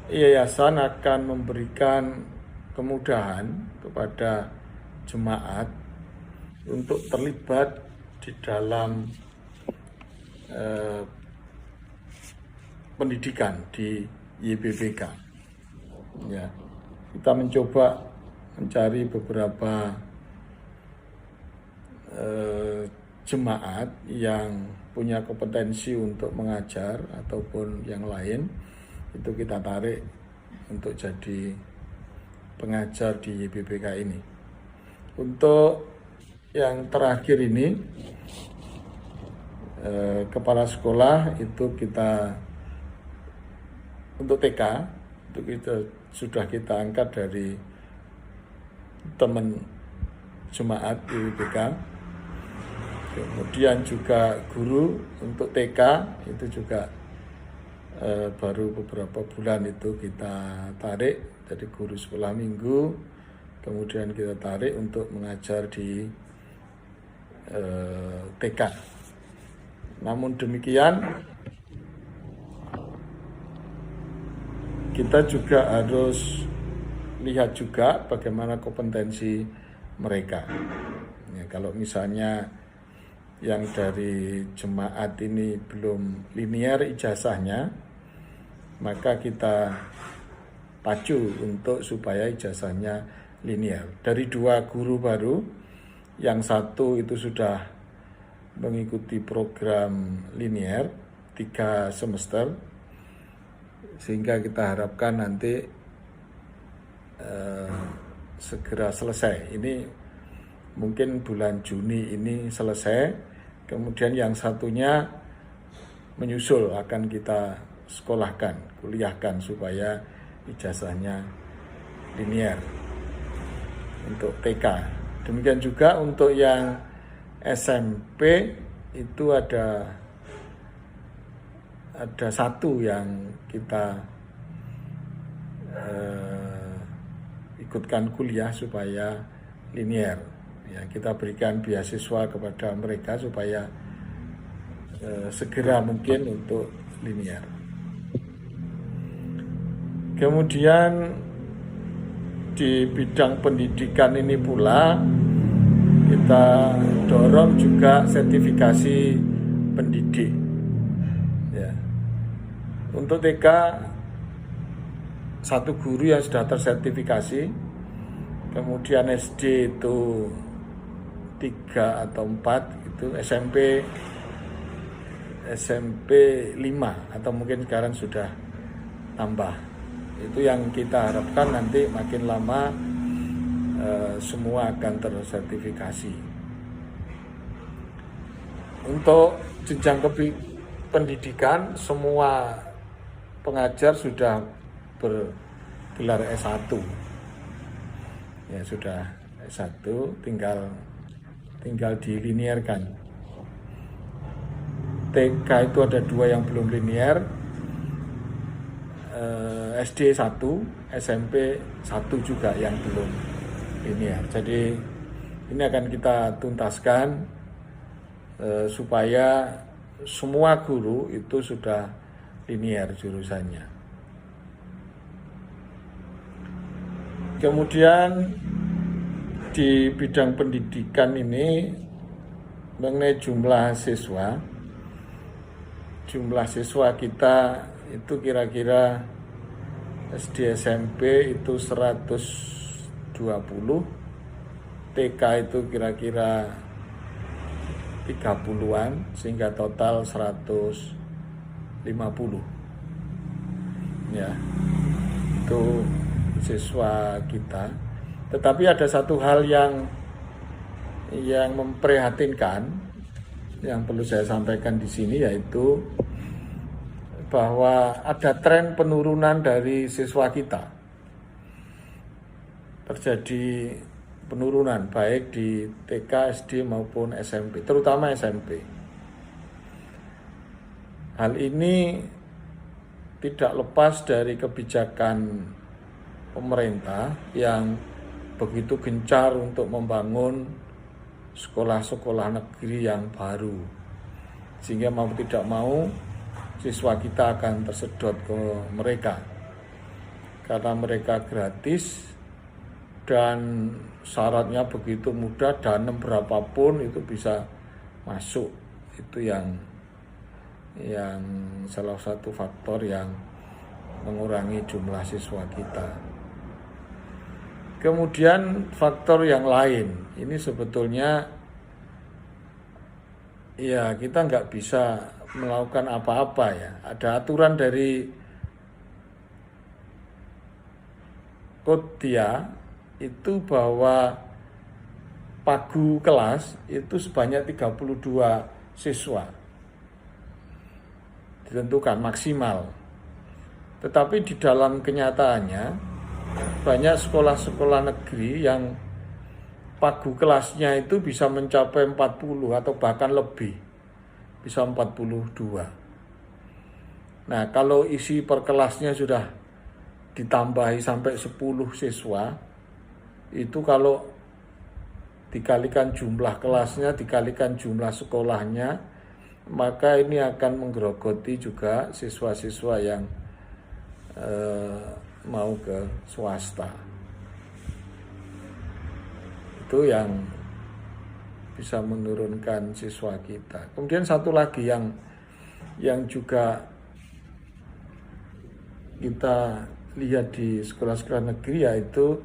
S10: yayasan akan memberikan kemudahan kepada jemaat untuk terlibat di dalam pendidikan di YBBK. Ya, kita mencoba mencari beberapa jemaat yang punya kompetensi untuk mengajar ataupun yang lain, itu kita tarik untuk jadi pengajar di YBBK ini. Untuk yang terakhir ini, kepala sekolah itu kita untuk TK itu sudah kita angkat dari teman jemaat YBBK. Kemudian juga guru untuk TK itu juga baru beberapa bulan itu kita tarik dari guru sekolah minggu, kemudian kita tarik untuk mengajar di TK. Namun demikian, kita juga harus lihat juga bagaimana kompetensi mereka. Ya, kalau misalnya yang dari jemaat ini belum linear ijazahnya, maka kita pacu untuk supaya ijazahnya linear. Dari 2 guru baru, yang satu itu sudah mengikuti program linear 3 semester, sehingga kita harapkan nanti segera selesai. Ini mungkin bulan Juni ini selesai. Kemudian yang satunya menyusul, akan kita sekolahkan, kuliahkan supaya ijazahnya linear untuk TK. Demikian juga untuk yang SMP itu ada satu yang kita ikutkan kuliah supaya linear. Ya, kita berikan beasiswa kepada mereka supaya segera mungkin untuk linear. Kemudian di bidang pendidikan ini pula kita dorong juga sertifikasi pendidik. Ya. Untuk TK, 1 guru yang sudah tersertifikasi, kemudian SD itu 3 atau 4, itu SMP 5 atau mungkin sekarang sudah tambah. Itu yang kita harapkan nanti makin lama semua akan tersertifikasi. Untuk jenjang pendidikan, semua pengajar sudah bergelar S1. Ya, sudah S1, tinggal dilinearkan. TK itu ada 2 yang belum linear, SD 1, SMP 1 juga yang belum linear. Jadi ini akan kita tuntaskan supaya semua guru itu sudah linear jurusannya. Kemudian di bidang pendidikan ini mengenai jumlah siswa kita itu kira-kira SD SMP itu 120, TK itu kira-kira 30-an, sehingga total 150. Ya, itu siswa kita. Tetapi ada satu hal yang memprihatinkan yang perlu saya sampaikan di sini, yaitu bahwa ada tren penurunan dari siswa kita. Terjadi penurunan baik di TK, SD maupun SMP, terutama SMP. Hal ini tidak lepas dari kebijakan pemerintah yang begitu gencar untuk membangun sekolah-sekolah negeri yang baru, sehingga mau tidak mau siswa kita akan tersedot ke mereka karena mereka gratis dan syaratnya begitu mudah, dana berapapun itu bisa masuk. Itu yang salah satu faktor yang mengurangi jumlah siswa kita. Kemudian faktor yang lain, ini sebetulnya ya kita nggak bisa melakukan apa-apa ya. Ada aturan dari Kodia itu bahwa pagu kelas itu sebanyak 32 siswa. Ditentukan maksimal. Tetapi di dalam kenyataannya banyak sekolah-sekolah negeri yang pagu kelasnya itu bisa mencapai 40 atau bahkan lebih, bisa 42. Nah, kalau isi per kelasnya sudah ditambahi sampai 10 siswa, itu kalau dikalikan jumlah kelasnya, dikalikan jumlah sekolahnya, maka ini akan menggerogoti juga siswa-siswa yang mau ke swasta. Itu yang bisa menurunkan siswa kita. Kemudian satu lagi yang juga kita lihat di sekolah-sekolah negeri, yaitu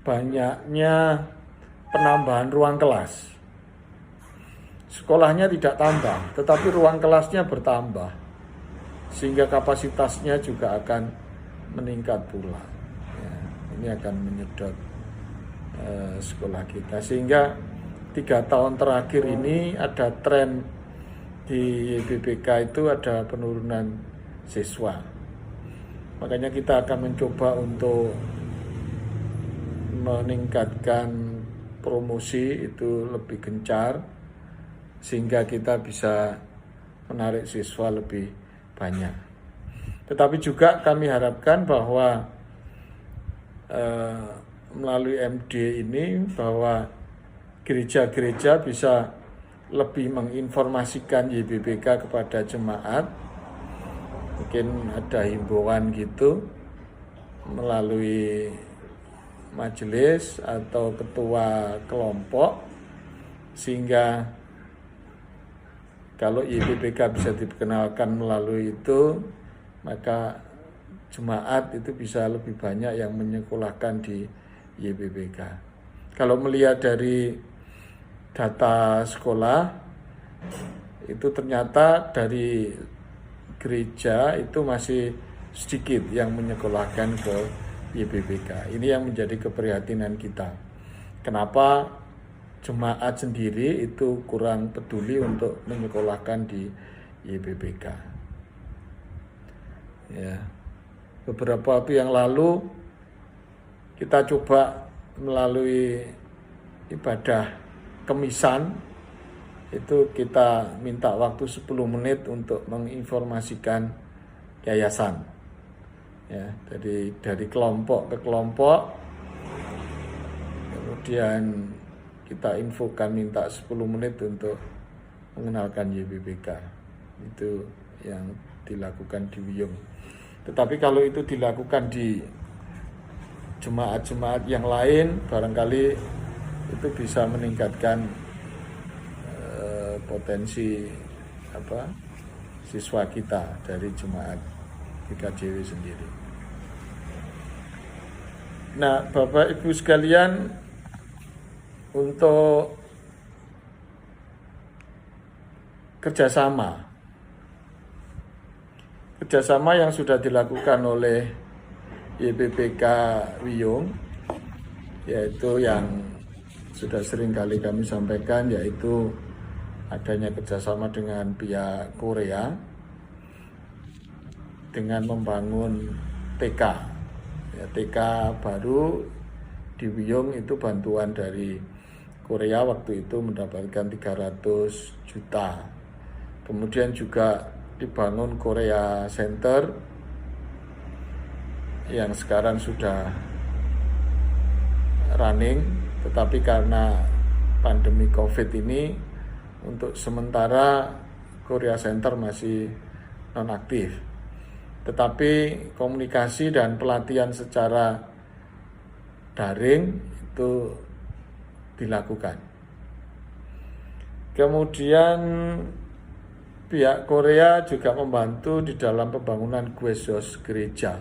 S10: banyaknya penambahan ruang kelas. Sekolahnya tidak tambah, tetapi ruang kelasnya bertambah, sehingga kapasitasnya juga akan meningkat pula. Ya, ini akan menyedot sekolah kita, sehingga 3 tahun terakhir ini ada tren di YBBK itu ada penurunan siswa. Makanya kita akan mencoba untuk meningkatkan promosi itu lebih gencar, sehingga kita bisa menarik siswa lebih banyak. Tetapi juga kami harapkan bahwa melalui MD ini bahwa gereja-gereja bisa lebih menginformasikan YBBK kepada jemaat. Mungkin ada himbauan gitu melalui majelis atau ketua kelompok, sehingga kalau YBBK bisa diperkenalkan melalui itu, maka jemaat itu bisa lebih banyak yang menyekolahkan di YBBK. Kalau melihat dari data sekolah, itu ternyata dari gereja itu masih sedikit yang menyekolahkan ke YBBK. Ini yang menjadi keprihatinan kita. Kenapa jemaat sendiri itu kurang peduli untuk menyekolahkan di YBBK? Ya, beberapa waktu yang lalu kita coba melalui ibadah kemisan itu kita minta waktu 10 menit untuk menginformasikan yayasan. Ya, dari kelompok ke kelompok, kemudian kita infokan minta 10 menit untuk mengenalkan YBBK. Itu yang dilakukan di Wiyung. Tetapi kalau itu dilakukan di jemaat-jemaat yang lain, barangkali itu bisa meningkatkan potensi siswa kita dari jemaat GKJW sendiri. Nah, Bapak Ibu sekalian, untuk kerjasama yang sudah dilakukan oleh YPPK Wiyung, yaitu yang sudah sering kali kami sampaikan, yaitu adanya kerjasama dengan pihak Korea dengan membangun TK. Ya, TK baru di Wiyung itu bantuan dari Korea waktu itu mendapatkan 300 juta. Kemudian juga dibangun Korea Center yang sekarang sudah running, tetapi karena pandemi COVID ini untuk sementara Korea Center masih nonaktif. Tetapi komunikasi dan pelatihan secara daring itu dilakukan. Kemudian pihak Korea juga membantu di dalam pembangunan guest house gereja,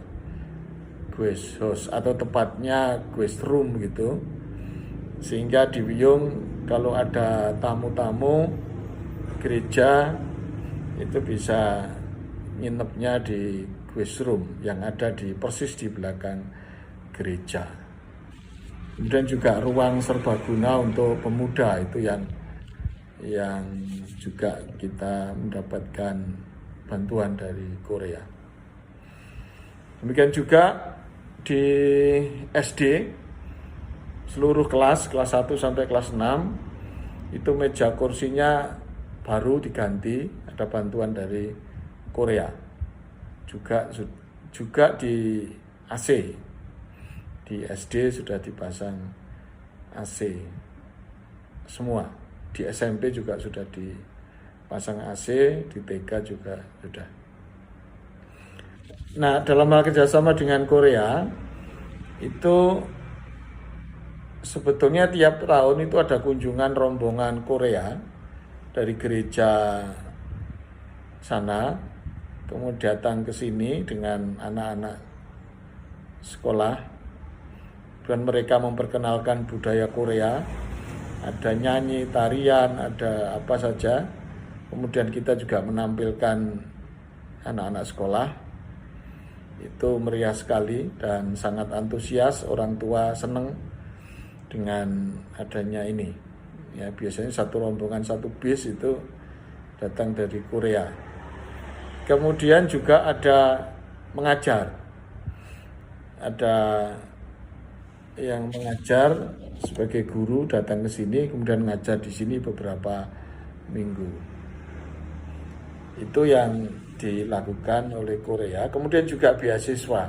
S10: guest house atau tepatnya guest room gitu, sehingga di Wiyung kalau ada tamu-tamu gereja itu bisa nginepnya di guest room yang ada persis di belakang gereja. Kemudian juga ruang serbaguna untuk pemuda itu yang juga kita mendapatkan bantuan dari Korea. Demikian juga di SD, seluruh kelas 1 sampai kelas 6 itu meja kursinya baru diganti, ada bantuan dari Korea. Juga di AC, di SD sudah dipasang AC semua, di SMP juga sudah dipasang AC, di TK juga sudah. Nah, dalam hal kerjasama dengan Korea itu sebetulnya tiap tahun itu ada kunjungan rombongan Korea dari gereja sana, kemudian datang ke sini dengan anak-anak sekolah, dan mereka memperkenalkan budaya Korea, ada nyanyi, tarian, ada apa saja. Kemudian kita juga menampilkan anak-anak sekolah, itu meriah sekali dan sangat antusias, orang tua senang dengan adanya ini. Ya, biasanya satu rombongan, satu bis itu datang dari Korea. Kemudian juga ada mengajar, ada yang mengajar sebagai guru datang ke sini, kemudian mengajar di sini beberapa minggu. Itu yang dilakukan oleh Korea. Kemudian juga beasiswa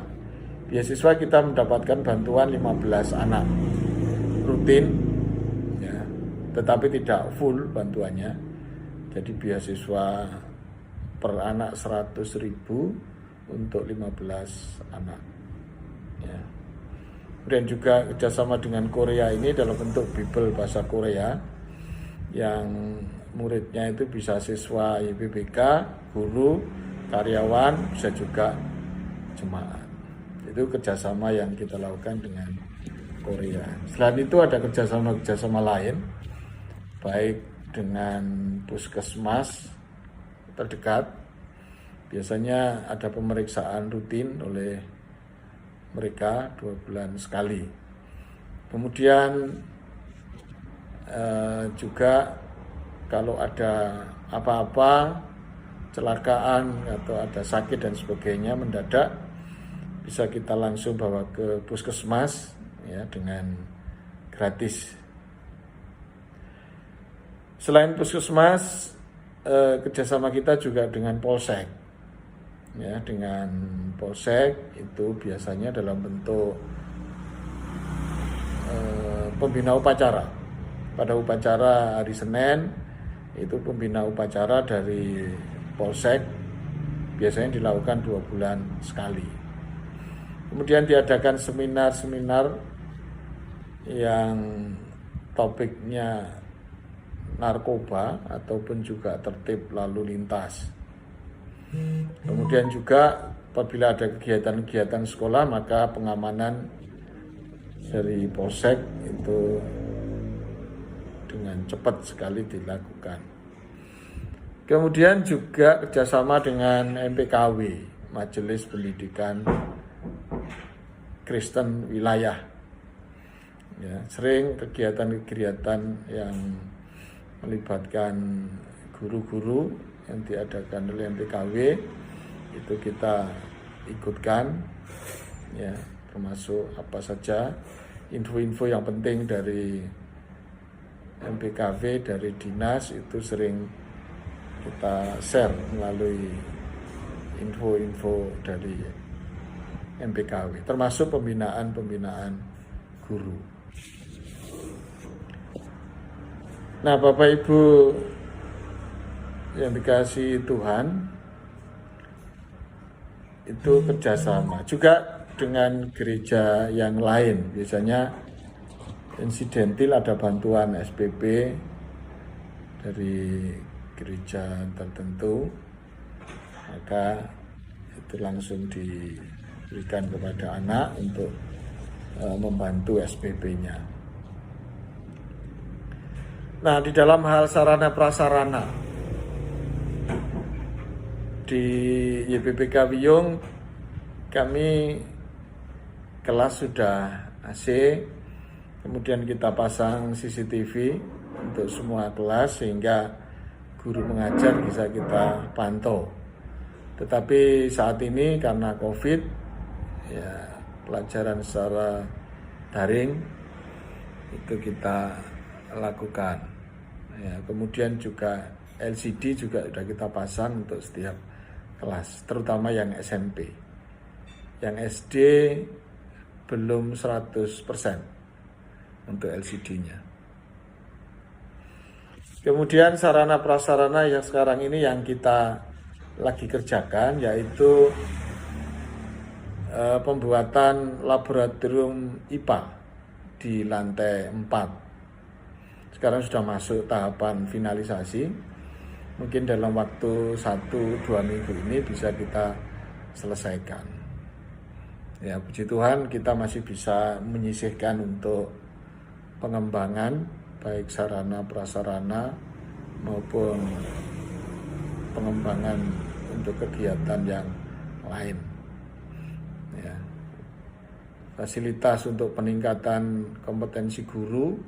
S10: kita mendapatkan bantuan 15 anak rutin, ya, tetapi tidak full bantuannya. Jadi beasiswa per anak 100.000 untuk 15 anak. Ya. Kemudian juga kerjasama dengan Korea ini dalam bentuk Bible bahasa Korea, yang muridnya itu bisa siswa YPPK, guru, karyawan, bisa juga jemaat. Itu kerjasama yang kita lakukan dengan Korea. Selain itu ada kerjasama lain, baik dengan puskesmas terdekat. Biasanya ada pemeriksaan rutin oleh mereka 2 bulan sekali. Kemudian juga kalau ada apa-apa, kecelakaan atau ada sakit dan sebagainya mendadak, bisa kita langsung bawa ke puskesmas, ya, dengan gratis. Selain puskesmas, kerjasama kita juga dengan Polsek, ya, dengan Polsek itu biasanya dalam bentuk pembina upacara. Pada upacara hari Senin itu pembina upacara dari Polsek biasanya dilakukan 2 bulan sekali. Kemudian diadakan seminar-seminar yang topiknya narkoba ataupun juga tertib lalu lintas. Kemudian juga apabila ada kegiatan-kegiatan sekolah, maka pengamanan dari Polsek itu dengan cepat sekali dilakukan. Kemudian juga kerjasama dengan MPKW, Majelis Pendidikan Kristen Wilayah. Ya, sering kegiatan-kegiatan yang melibatkan guru-guru yang diadakan oleh MPKW itu kita ikutkan, ya, termasuk apa saja info-info yang penting dari MPKW, dari dinas itu sering kita share melalui info-info dari MPKW, termasuk pembinaan guru. Nah, Bapak Ibu yang dikasihi Tuhan, itu kerjasama juga dengan gereja yang lain. Biasanya insidentil ada bantuan SPP dari gereja tertentu, maka itu langsung diberikan kepada anak untuk membantu SPP-nya. Nah, di dalam hal sarana prasarana di YPPK Wiyung, kami kelas sudah AC, kemudian kita pasang CCTV untuk semua kelas sehingga guru mengajar bisa kita pantau. Tetapi saat ini karena COVID, ya, pelajaran secara daring itu kita lakukan. Ya, kemudian juga LCD juga sudah kita pasang untuk setiap kelas, terutama yang SMP. Yang SD belum 100% untuk LCD-nya. Kemudian sarana prasarana yang sekarang ini yang kita lagi kerjakan yaitu pembuatan laboratorium IPA di lantai 4. Sekarang sudah masuk tahapan finalisasi. Mungkin dalam waktu 1-2 minggu ini bisa kita selesaikan. Ya, puji Tuhan kita masih bisa menyisihkan untuk pengembangan baik sarana prasarana maupun pengembangan untuk kegiatan yang lain. Ya. Fasilitas untuk peningkatan kompetensi guru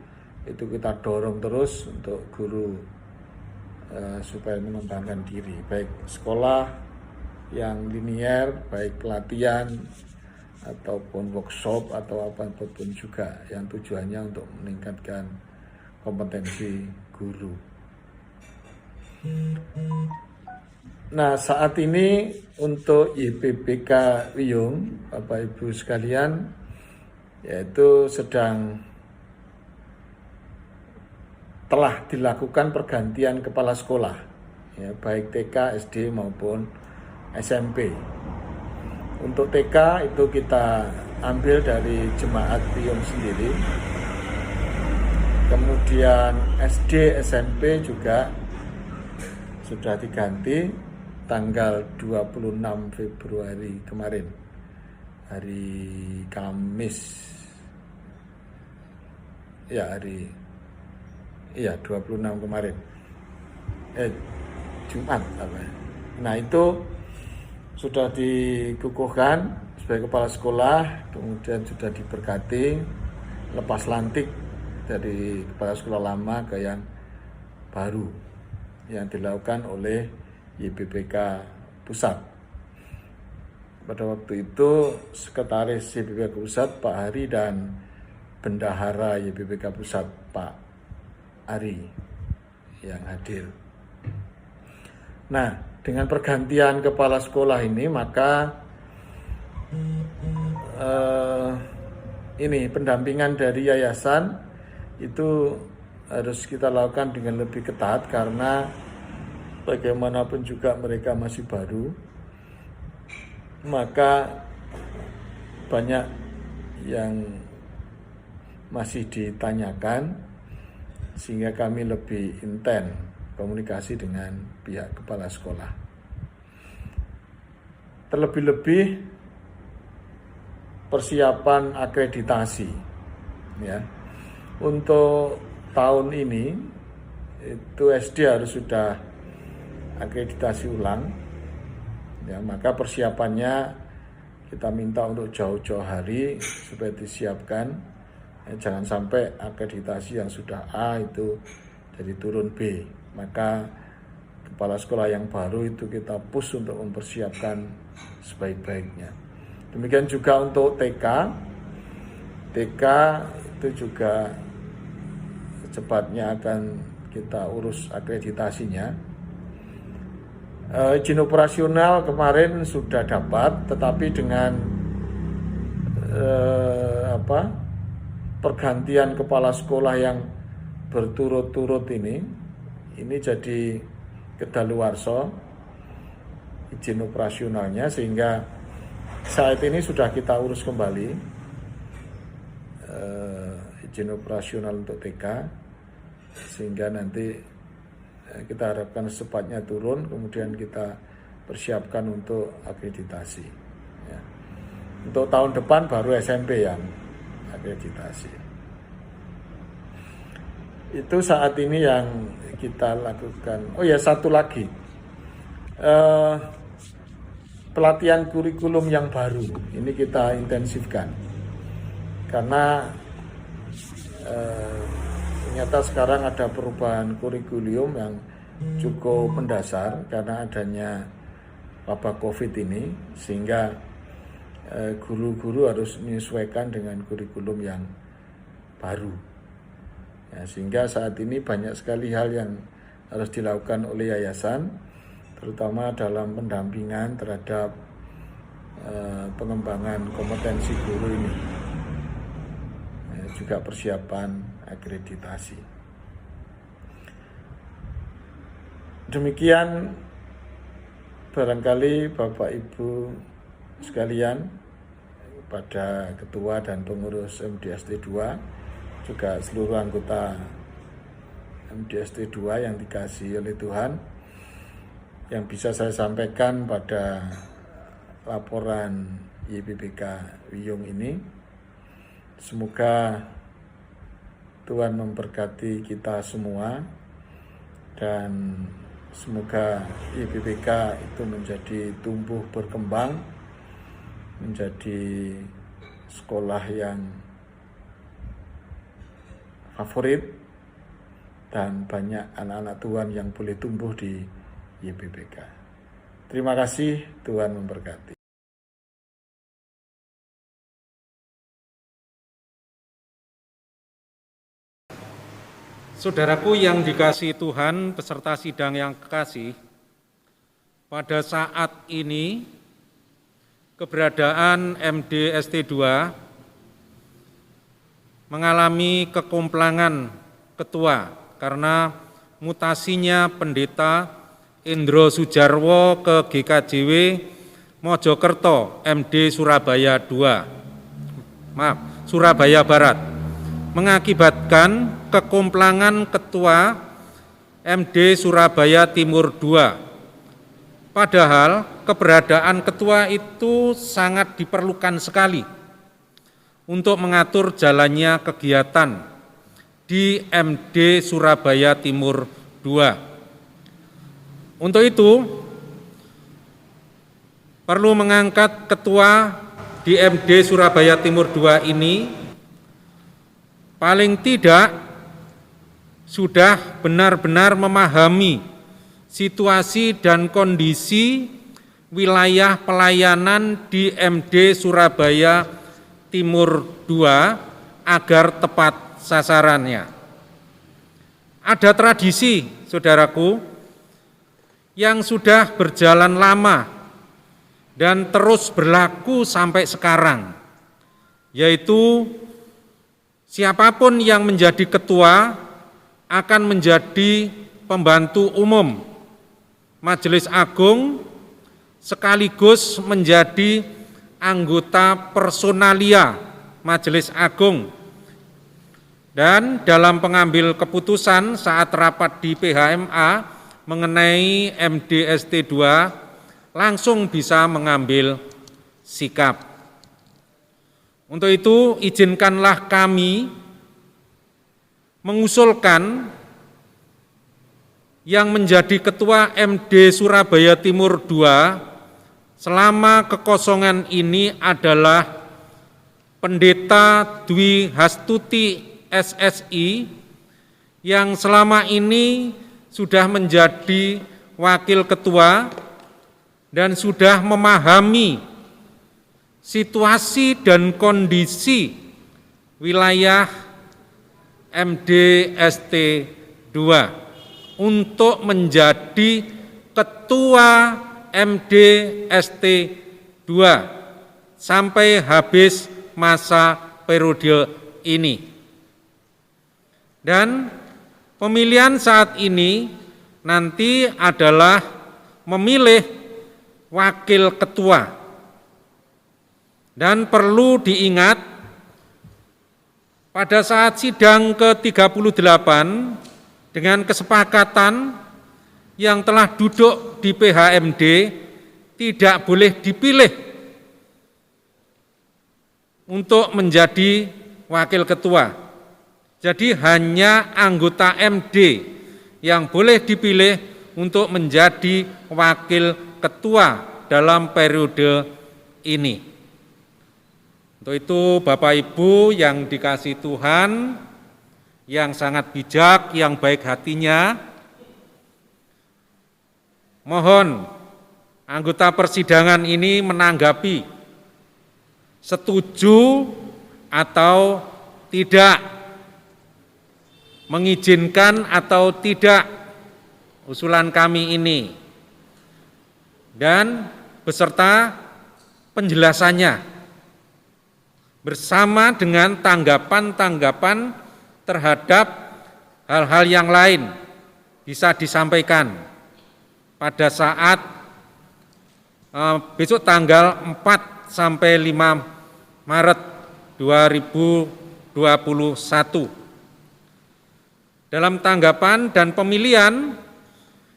S10: itu kita dorong terus untuk guru supaya mengembangkan diri, baik sekolah yang linier, baik pelatihan ataupun workshop atau apapun juga yang tujuannya untuk meningkatkan kompetensi guru. Nah, saat ini untuk YPPK Wiyung, Bapak Ibu sekalian, yaitu telah dilakukan pergantian kepala sekolah, ya, baik TK, SD maupun SMP. Untuk TK itu kita ambil dari Jemaat Wiyung sendiri. Kemudian SD, SMP juga sudah diganti tanggal 26 Februari kemarin, hari Kamis. Ya, 26 kemarin. Jumat apa ya? Nah, itu sudah dikukuhkan sebagai kepala sekolah, kemudian sudah diberkati, lepas lantik dari kepala sekolah lama ke yang baru yang dilakukan oleh YPPK Pusat. Pada waktu itu Sekretaris YPPK Pusat Pak Hari dan Bendahara YPPK Pusat Pak Ari yang hadir. Nah, dengan pergantian kepala sekolah ini maka ini pendampingan dari yayasan itu harus kita lakukan dengan lebih ketat karena bagaimanapun juga mereka masih baru, maka banyak yang masih ditanyakan sehingga kami lebih intens komunikasi dengan pihak kepala sekolah. Terlebih-lebih persiapan akreditasi, ya. Untuk tahun ini itu SD harus sudah akreditasi ulang, ya. Maka persiapannya kita minta untuk jauh-jauh hari supaya disiapkan, ya, jangan sampai akreditasi yang sudah A itu jadi turun B. Maka kepala sekolah yang baru itu kita push untuk mempersiapkan sebaik-baiknya. Demikian juga untuk TK itu juga secepatnya akan kita urus akreditasinya. Izin operasional kemarin sudah dapat, tetapi dengan pergantian kepala sekolah yang berturut-turut ini jadi kedaluarsa izin operasionalnya, sehingga saat ini sudah kita urus kembali izin operasional untuk TK, sehingga nanti kita harapkan secepatnya turun, kemudian kita persiapkan untuk akreditasi, ya. Untuk tahun depan baru SMP yang akreditasi. Itu saat ini yang kita lakukan. Oh ya, satu lagi, pelatihan kurikulum yang baru ini kita intensifkan, karena ternyata sekarang ada perubahan kurikulum yang cukup mendasar karena adanya wabah COVID ini, sehingga guru-guru harus menyesuaikan dengan kurikulum yang baru, ya, sehingga saat ini banyak sekali hal yang harus dilakukan oleh yayasan, terutama dalam pendampingan terhadap pengembangan kompetensi guru ini, ya, juga persiapan akreditasi. Demikian barangkali Bapak Ibu sekalian, pada Ketua dan pengurus MDST 2, juga seluruh anggota MDST 2 yang dikasihi oleh Tuhan, yang bisa saya sampaikan pada laporan YPBK Wiyung ini. Semoga Tuhan memberkati kita semua, dan semoga YPBK itu menjadi tumbuh berkembang, menjadi sekolah yang favorit, dan banyak anak-anak Tuhan yang boleh tumbuh di YPBK. Terima kasih, Tuhan memberkati.
S5: Saudaraku yang dikasihi Tuhan, peserta sidang yang kekasih, pada saat ini keberadaan MDST 2 mengalami kekomplangan ketua karena mutasinya Pendeta Indro Sujarwo ke GKJW Mojokerto MD Surabaya 2. Surabaya Barat, mengakibatkan kekomplangan ketua MD Surabaya Timur 2. Padahal keberadaan ketua itu sangat diperlukan sekali untuk mengatur jalannya kegiatan di MD Surabaya Timur 2. Untuk itu perlu mengangkat ketua di MD Surabaya Timur 2 ini paling tidak sudah benar-benar memahami situasi dan kondisi wilayah pelayanan di MD Surabaya Timur 2 agar tepat sasarannya. Ada tradisi, saudaraku, yang sudah berjalan lama dan terus berlaku sampai sekarang, yaitu siapapun yang menjadi ketua akan menjadi pembantu umum Majelis Agung sekaligus menjadi anggota personalia Majelis Agung Dan dalam pengambil keputusan saat rapat di PHMA mengenai MDST 2 langsung bisa mengambil sikap. Untuk itu izinkanlah kami mengusulkan yang menjadi Ketua MD Surabaya Timur 2 selama kekosongan ini adalah Pendeta Dwi Hastuti SSI yang selama ini sudah menjadi wakil ketua dan sudah memahami situasi dan kondisi wilayah MDST 2 untuk menjadi ketua MDST 2 sampai habis masa periode ini. Dan pemilihan saat ini nanti adalah memilih wakil ketua. Dan perlu diingat pada saat sidang ke-38 dengan kesepakatan yang telah duduk di PHMD tidak boleh dipilih untuk menjadi wakil ketua. Jadi hanya anggota MD yang boleh dipilih untuk menjadi wakil ketua dalam periode ini. Untuk itu Bapak Ibu yang dikasihi Tuhan, yang sangat bijak, yang baik hatinya, mohon anggota persidangan ini menanggapi setuju atau tidak, mengizinkan atau tidak usulan kami ini, dan beserta penjelasannya bersama dengan tanggapan-tanggapan terhadap hal-hal yang lain bisa disampaikan pada saat besok tanggal 4 sampai 5 Maret 2021. Dalam tanggapan dan pemilihan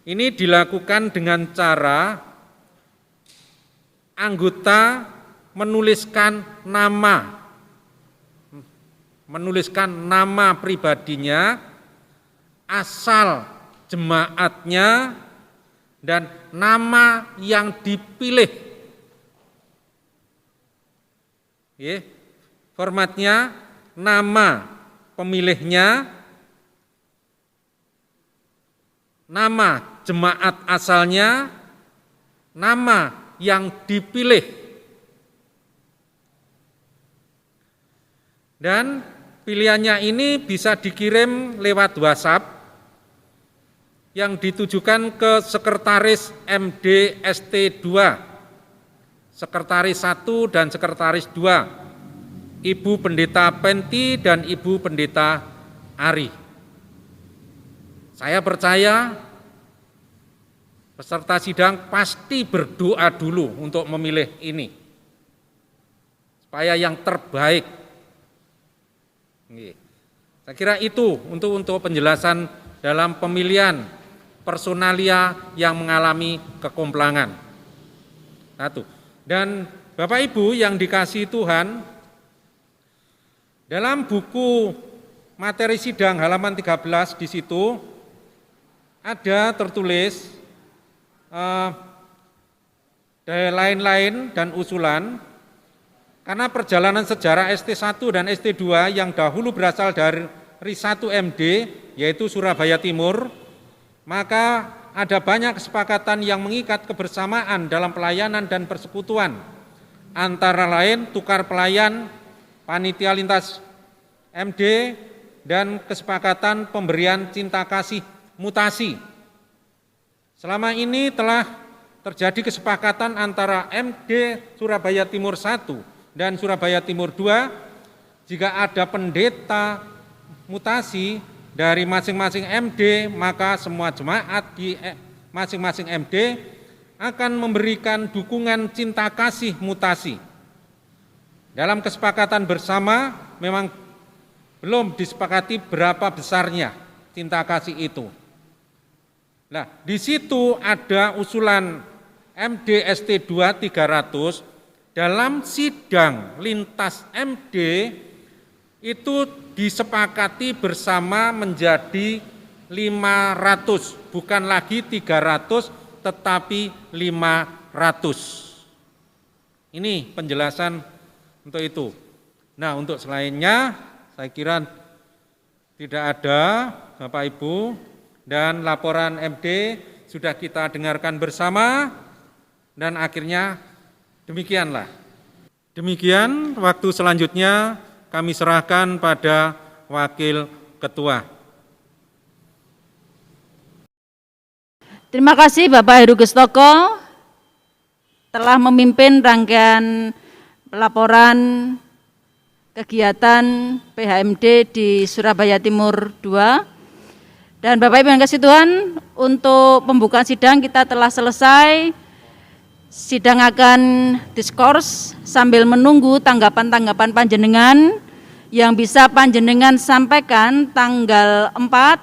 S5: ini dilakukan dengan cara anggota menuliskan nama pribadinya, asal jemaatnya, dan nama yang dipilih. Formatnya nama pemilihnya, nama jemaat asalnya, nama yang dipilih, dan pilihannya ini bisa dikirim lewat WhatsApp yang ditujukan ke Sekretaris MDST 2, Sekretaris 1 dan Sekretaris 2, Ibu Pendeta Penti dan Ibu Pendeta Ari. Saya percaya peserta sidang pasti berdoa dulu untuk memilih ini, supaya yang terbaik. Saya kira itu untuk penjelasan dalam pemilihan personalia yang mengalami kekomplangan. Satu. Dan Bapak Ibu yang dikasihi Tuhan, dalam buku materi sidang halaman 13 di situ ada tertulis lain-lain dan usulan, karena perjalanan sejarah ST1 dan ST2 yang dahulu berasal dari 1 MD, yaitu Surabaya Timur, maka ada banyak kesepakatan yang mengikat kebersamaan dalam pelayanan dan persekutuan, antara lain tukar pelayan, panitia lintas MD, dan kesepakatan pemberian cinta kasih mutasi. Selama ini telah terjadi kesepakatan antara MD Surabaya Timur 1 dan Surabaya Timur 2, jika ada pendeta mutasi dari masing-masing MD, maka semua jemaat di masing-masing MD akan memberikan dukungan cinta kasih mutasi. Dalam kesepakatan bersama memang belum disepakati berapa besarnya cinta kasih itu. Nah, di situ ada usulan MD ST2 300, dalam sidang lintas MD itu disepakati bersama menjadi 500, bukan lagi 300 tetapi 500. Ini penjelasan untuk itu. Nah, untuk selainnya saya kira tidak ada, Bapak Ibu, dan laporan MD sudah kita dengarkan bersama, dan akhirnya demikianlah. Demikian, waktu selanjutnya kami serahkan pada Wakil Ketua.
S2: Terima kasih Bapak Heru Gestoko telah memimpin rangkaian laporan kegiatan PHMD di Surabaya Timur 2. Dan Bapak Ibu yang kasih Tuhan, untuk pembukaan sidang kita telah selesai. Sidang akan diskurs sambil menunggu tanggapan-tanggapan panjenengan yang bisa panjenengan sampaikan tanggal 4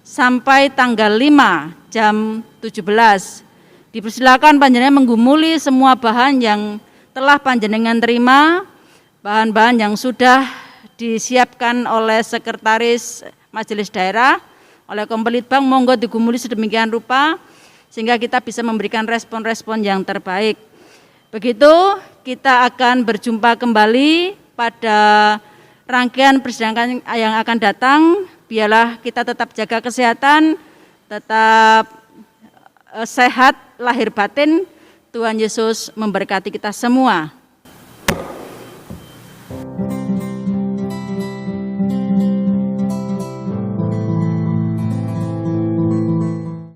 S2: sampai tanggal 5 jam 17. Dipersilakan panjenengan menggumuli semua bahan yang telah panjenengan terima, bahan-bahan yang sudah disiapkan oleh Sekretaris Majelis Daerah, oleh Kompolitbang, monggo digumuli sedemikian rupa sehingga kita bisa memberikan respon-respon yang terbaik. Begitu, kita akan berjumpa kembali pada rangkaian persidangan yang akan datang. Biarlah kita tetap jaga kesehatan, tetap sehat lahir batin. Tuhan Yesus memberkati kita semua.